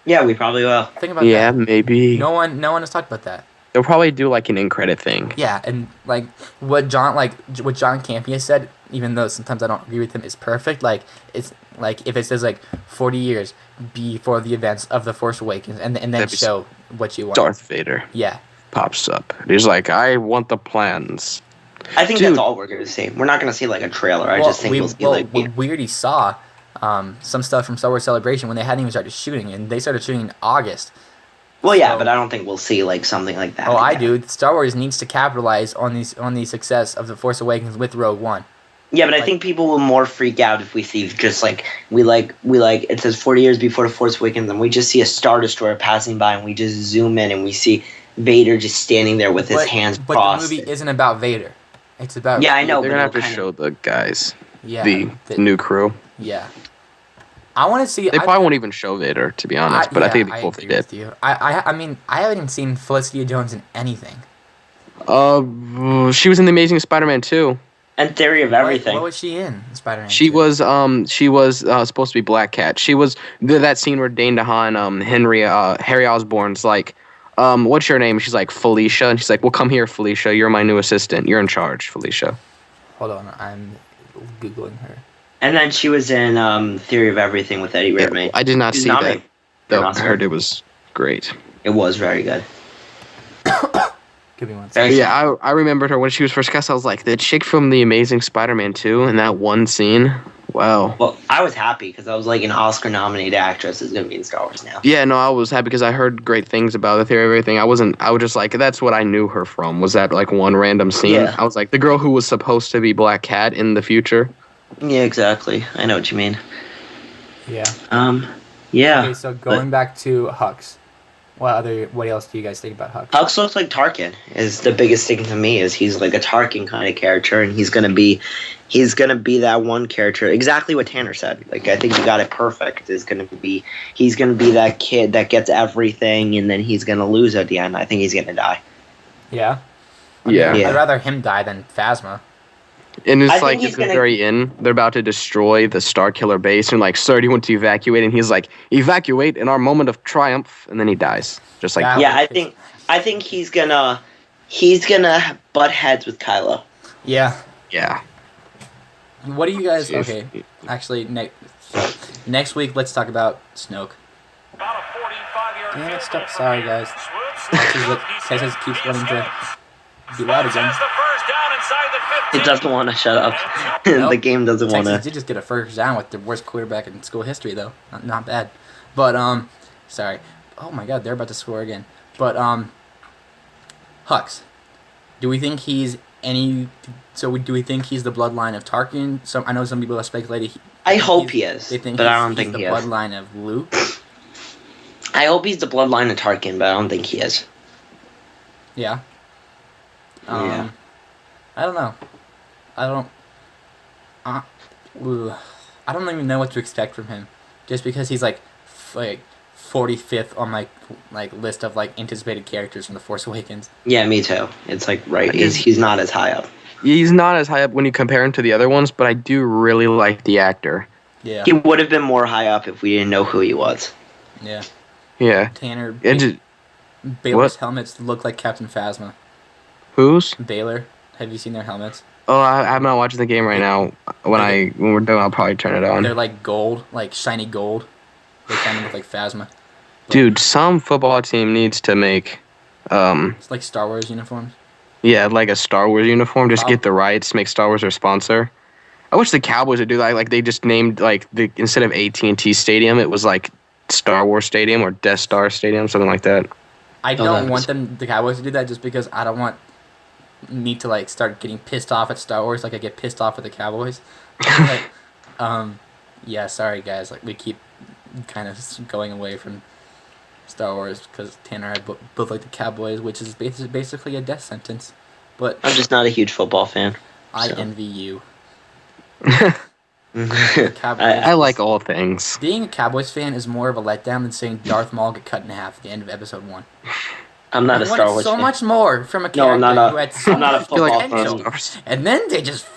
Yeah, we probably will. Think about that. Yeah, maybe. No one has talked about that. They'll probably do like an in credit thing. Yeah, and like what John Campea said, even though sometimes I don't agree with him, is perfect. Like it's like if it says like 40 years before the events of the Force Awakens, and then show what you want. Darth Vader. Yeah. Pops up. He's like, I want the plans. I think that's all we're gonna see. We're not gonna see like a trailer. I just think we'll see we already saw some stuff from Star Wars Celebration when they hadn't even started shooting, and they started shooting in August. Well, yeah, but I don't think we'll see like something like that. Oh, I do. Star Wars needs to capitalize on the success of the Force Awakens with Rogue One. Yeah, but I think people will more freak out if we see just like we like it says 40 years before the Force Awakens, and we just see a Star Destroyer passing by, and we just zoom in and we see Vader just standing there with his hands crossed. But the movie isn't about Vader. It's about I know. They're gonna have to show the guys. Yeah, the new crew. Yeah. I want to see. They probably won't even show Vader, to be honest. But I think it'd be cool if they did. I mean, I haven't even seen Felicity Jones in anything. She was in the Amazing Spider-Man 2. And Theory of Everything. What was she in Spider-Man? She was supposed to be Black Cat. She was that scene where Dane DeHaan, Harry Osborn's like, what's your name? She's like, Felicia, and she's like, well, come here, Felicia. You're my new assistant. You're in charge, Felicia. Hold on, I'm googling her. And then she was in Theory of Everything with Eddie Redmayne. I did not see that. Though I heard it was great. It was very good. Give me one second. Yeah, I remembered her when she was first cast. I was like, the chick from The Amazing Spider-Man 2 in that one scene. Wow. Well, I was happy because I was like, an Oscar-nominated actress is going to be in Star Wars now. Yeah, no, I was happy because I heard great things about the Theory of Everything. I was just like, that's what I knew her from, was that like one random scene. Yeah. I was like, the girl who was supposed to be Black Cat in the future. Yeah, exactly. I know what you mean. Yeah. Yeah. Okay, so going back to Hux, what else do you guys think about Hux? Hux looks like Tarkin. Is the biggest thing to me is he's like a Tarkin kind of character, and he's gonna be that one character. Exactly what Tanner said. Like I think you got it perfect. He's gonna be that kid that gets everything, and then he's gonna lose at the end. I think he's gonna die. Yeah. Yeah. I'd rather him die than Phasma. And it's like at the very end, they're about to destroy the Starkiller base, and like, sir, do you want to evacuate? And he's like, evacuate in our moment of triumph, and then he dies, just like. Yeah, I think he's gonna butt heads with Kylo. Yeah. Yeah. What do you guys? Okay, actually, next week let's talk about Snoke. Damn it! Stop. Sorry, guys. Texas keeps wanting to be loud again. It doesn't want to shut up. Nope. The game doesn't want to. Texas did just get a first down with the worst quarterback in school history, though. Not bad. But sorry. Oh my God, they're about to score again. But Hux. Do we think he's any? So do we think he's the bloodline of Tarkin? I know some people have speculated. I hope he is, but I don't think he is. The bloodline of Luke. I hope he's the bloodline of Tarkin, but I don't think he is. Yeah. Yeah. I don't know. I don't. Ugh. I don't even know what to expect from him, just because he's like 45th on my list of like anticipated characters from The Force Awakens. Yeah, me too. It's like he's not as high up. He's not as high up when you compare him to the other ones, but I do really like the actor. Yeah. He would have been more high up if we didn't know who he was. Yeah. Yeah. Tanner. Baylor's Baylor's helmets look like Captain Phasma. Whose? Baylor. Have you seen their helmets? Oh, I'm not watching the game right now. When we're done, I'll probably turn it on. They're like gold, like shiny gold. They kind of look like Phasma. Dude, some football team needs to make, It's like Star Wars uniforms. yeah, like a Star Wars uniform. Just get the rights, make Star Wars their sponsor. I wish the Cowboys would do that. Like they just named instead of AT&T Stadium, it was like Star Wars Stadium or Death Star Stadium, something like that. I don't want the Cowboys to do that just because I don't want me to like start getting pissed off at Star Wars like I get pissed off at the Cowboys. Yeah, sorry guys. Like we keep kind of going away from Star Wars because Tanner and I both like the Cowboys, which is basically a death sentence. But I'm just not a huge football fan. I so. envy you. I like all things. Being a Cowboys fan is more of a letdown than saying Darth Maul get cut in half at the end of episode 1. I'm not a Star Wars so fan. much more from a No, I'm character not who had so I'm not a much football potential. fan. And then they just...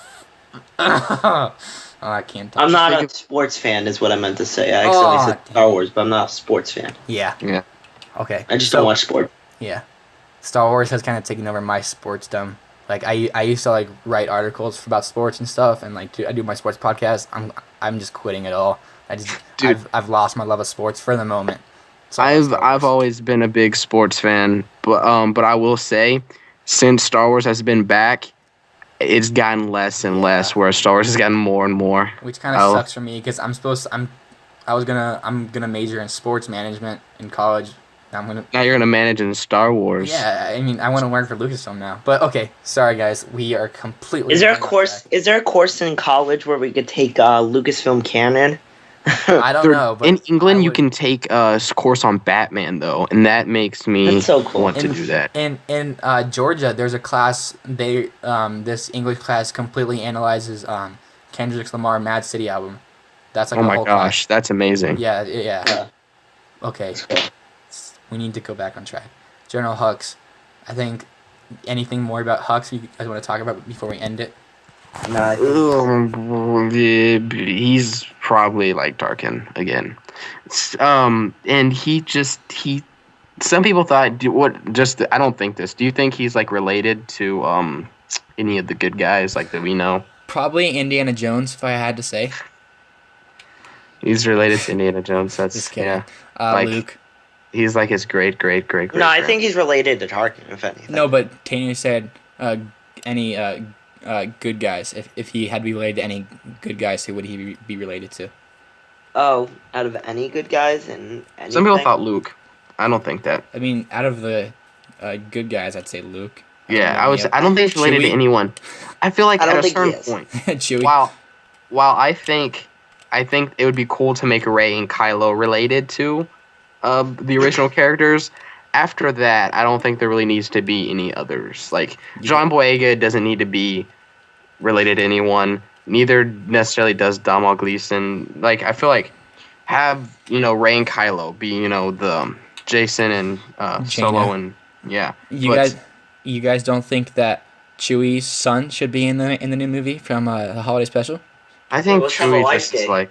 Oh, I can't talk. I'm not a sports fan is what I meant to say. I accidentally said Star Wars, but I'm not a sports fan. Yeah. Yeah. Okay. I just don't watch sports. Yeah. Star Wars has kind of taken over my sportsdom. Like I used to like write articles about sports and stuff, and like I do my sports podcast. I'm just quitting it all. I've lost my love of sports for the moment. So I've always been a big sports fan, but I will say, since Star Wars has been back, it's gotten less and less. Whereas Star Wars has gotten more and more. Which kind of sucks for me because I'm gonna major in sports management in college. Now you're gonna manage in Star Wars. Yeah, I mean I want to work for Lucasfilm now. But okay, sorry guys, we are completely. Is there a course? Is there a course in college where we could take Lucasfilm canon? I don't know. But in England, you can take a course on Batman though, and that makes me That's so cool. want to do that. In Georgia, there's a class. This English class completely analyzes Kendrick Lamar Mad City album. That's like oh a my whole gosh, class. that's amazing. Yeah. Okay. We need to go back on track. General Hux, I think anything more about Hux you guys want to talk about before we end it? No, He's probably like Tarkin again. And he some people thought I don't think this. Do you think he's like related to any of the good guys like that we know? Probably Indiana Jones, if I had to say. He's related to Indiana Jones. That's Just kidding. yeah. Luke. He's like his great. No, I think he's related to Tarkin, if anything. No, but Tanner said any good guys. If he had to be related to any good guys, who would he be related to? Oh, out of any good guys and anything? Some people thought Luke. I don't think that. I mean, out of the good guys, I'd say Luke. I don't think he's related to anyone. I feel like at a certain point. Chewie. While I think it would be cool to make Rey and Kylo related to the original characters. After that, I don't think there really needs to be any others. Like, John Boyega doesn't need to be related to anyone. Neither necessarily does Domhnall Gleeson. Like, I feel like have, Rey and Kylo be, the Jason and Solo and, yeah. You guys don't think that Chewie's son should be in the new movie from the holiday special? I think Chewie just is like...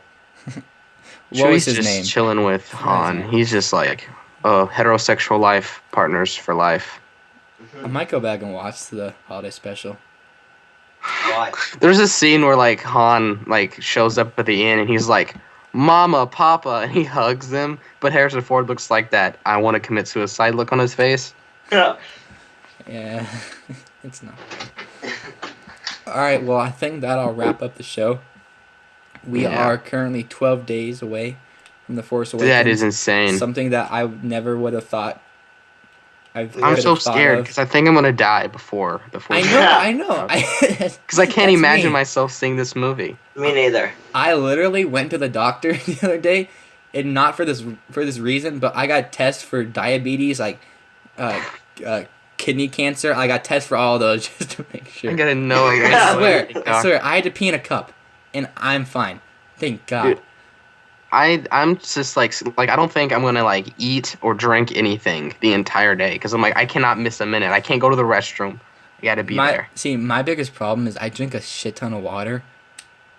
What was Chewie's his just name? chilling with Han. He's just like heterosexual life partners for life. I might go back and watch the holiday special. Why? There's a scene where like Han like shows up at the end and he's like, "Mama, Papa," and he hugs them. But Harrison Ford looks like that "I want to commit suicide" look on his face. Yeah, it's not. All right, well, I think that'll wrap up the show. We are currently 12 days away from The Force Awakens. That is insane. Something that I never would have thought. I'm so scared because I think I'm gonna die before The Force Awakens. I know. Because I can't imagine myself seeing this movie. Me neither. I literally went to the doctor the other day, and not for this reason, but I got tests for diabetes, like kidney cancer. I got tests for all of those just to make sure. I gotta know. I swear, I had to pee in a cup, and I'm fine. Thank God. Dude, I'm just like I don't think I'm gonna like eat or drink anything the entire day because I'm like I cannot miss a minute. I can't go to the restroom. I gotta be there. See, my biggest problem is I drink a shit ton of water,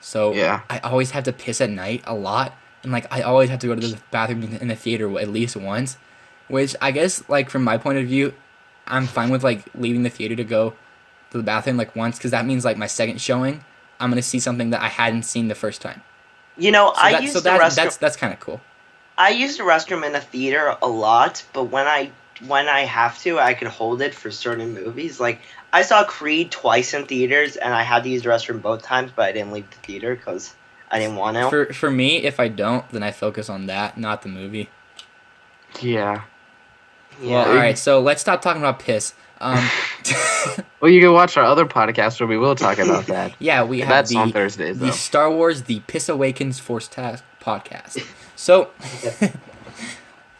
so Yeah. I always have to piss at night a lot, and like I always have to go to the bathroom in the theater at least once, which I guess like from my point of view, I'm fine with like leaving the theater to go to the bathroom like once because that means like my second showing, I'm gonna see something that I hadn't seen the first time. You know, That's kind of cool. I use the restroom in a theater a lot, but when I have to, I can hold it for certain movies. Like I saw Creed twice in theaters, and I had to use the restroom both times, but I didn't leave the theater because I didn't want to. For me, if I don't, then I focus on that, not the movie. Yeah. Well, all right. So let's stop talking about piss. Well, you can watch our other podcast where we will talk about that. Yeah, we have that's on Thursdays. The Star Wars, the Piss Awakens Force Task podcast. So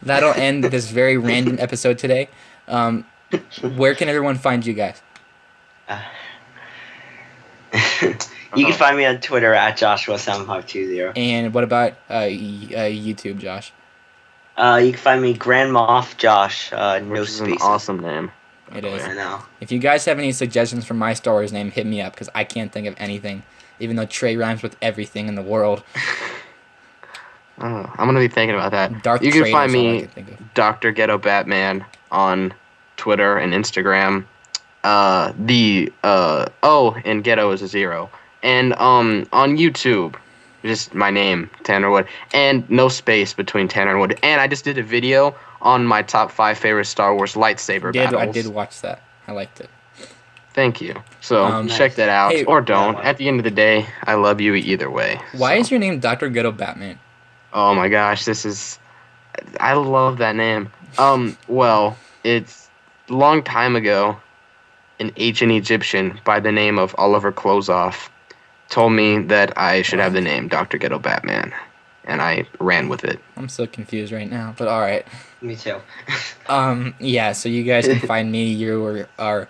that'll end this very random episode today. Where can everyone find you guys? You can find me on Twitter at Joshua7520. And what about YouTube, Josh? You can find me Grand Moff Josh. No Which is spaces. an awesome name. It is. I know. If you guys have any suggestions for my Star Wars name, hit me up because I can't think of anything, even though Trey rhymes with everything in the world. I'm gonna be thinking about that. Darth you can Trader find is all I me can think of. Dr. Ghetto Batman on Twitter and Instagram. And Ghetto is a 0. And on YouTube, just my name, Tanner Wood, and no space between Tanner and Wood. And I just did a video on my top 5 favorite Star Wars lightsaber battles. I did watch that. I liked it. Thank you. So check that out, hey, or don't. At the end of the day, I love you either way. Why is your name Dr. Ghetto Batman? Oh my gosh, I love that name. Well, it's a long time ago, an ancient Egyptian by the name of Oliver Clozoff told me that I should have the name Dr. Ghetto Batman, and I ran with it. I'm so confused right now, but all right. Me too. Yeah, so you guys can find me. You are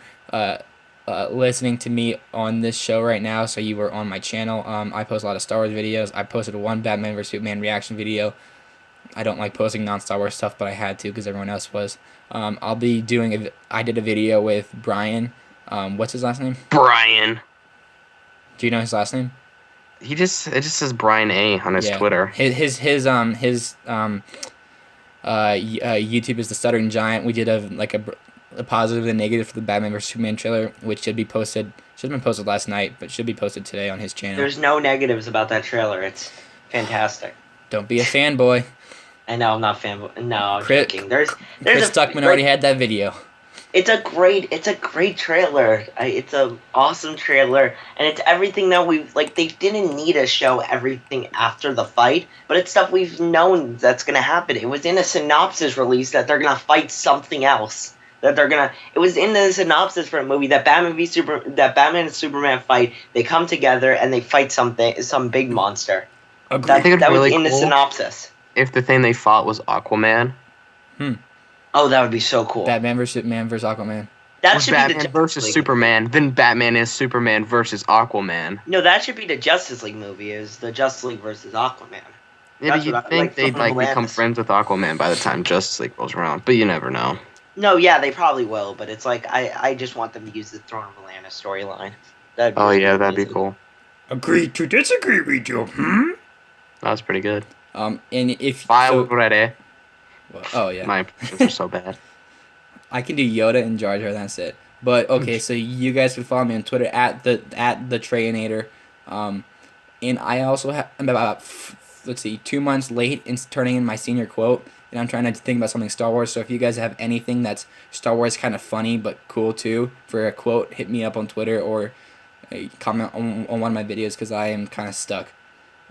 listening to me on this show right now, so you were on my channel. I post a lot of Star Wars videos. I posted one Batman vs. Superman reaction video. I don't like posting non-Star Wars stuff, but I had to because everyone else was. I'll be doing I did a video with Brian. What's his last name? Brian. Do you know his last name? It just says Brian A on his Twitter. His YouTube is the Stuttering Giant. We did a positive and negative for the Batman vs Superman trailer, which should have been posted last night, but should be posted today on his channel. There's no negatives about that trailer. It's fantastic. Don't be a fanboy. I know I'm not fanboy. No, I'm Chris joking. There's Chris Stuckman already had that video. It's a great trailer. It's an awesome trailer, and it's everything that we like. They didn't need to show everything after the fight, but it's stuff we've known that's gonna happen. It was in a synopsis release that they're gonna fight something else. It was in the synopsis for a movie that Batman and Superman fight. They come together and they fight some big monster. Agreed. I think it'd That be was really in the cool synopsis. if the thing they fought was Aquaman. Oh, that would be so cool. Batman vs Superman versus Aquaman. That Was should be Batman the versus League. Superman, then Batman is Superman versus Aquaman. No, that should be the Justice League movie. Is the Justice League versus Aquaman? Yeah, That's but you'd what I- think like, they'd from become Atlantis. friends with Aquaman by the time Justice League rolls around, but you never know. No, yeah, they probably will, but it's like I just want them to use the Throne of Atlantis storyline. That'd That'd be amazing. cool. Agree to disagree with you. That was pretty good. And if Ready. oh yeah, My impressions are so bad. I can do Yoda and Jar Jar. That's it. But okay, so you guys can follow me on Twitter at the Treyinator. And I also I'm about 2 months late in turning in my senior quote, and I'm trying to think about something Star Wars. So if you guys have anything that's Star Wars kind of funny but cool too for a quote, hit me up on Twitter or comment on one of my videos because I am kind of stuck.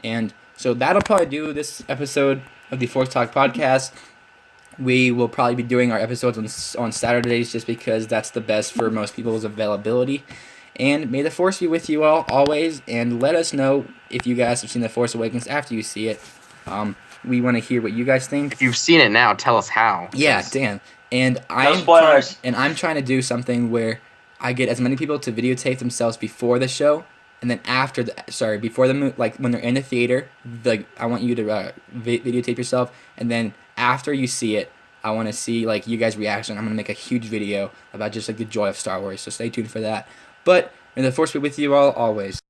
And so that'll probably do this episode of the Force Talk podcast. We will probably be doing our episodes on Saturdays just because that's the best for most people's availability. And may the Force be with you all always. And let us know if you guys have seen The Force Awakens after you see it. We want to hear what you guys think. If you've seen it now, tell us how. Yeah, damn. And spoilers. I'm trying to do something where I get as many people to videotape themselves before the show, and then before the like when they're in the theater, like I want you to videotape yourself, and then after you see it, I want to see like you guys' reaction. I'm gonna make a huge video about just like the joy of Star Wars. So stay tuned for that. But may the Force be with you all always.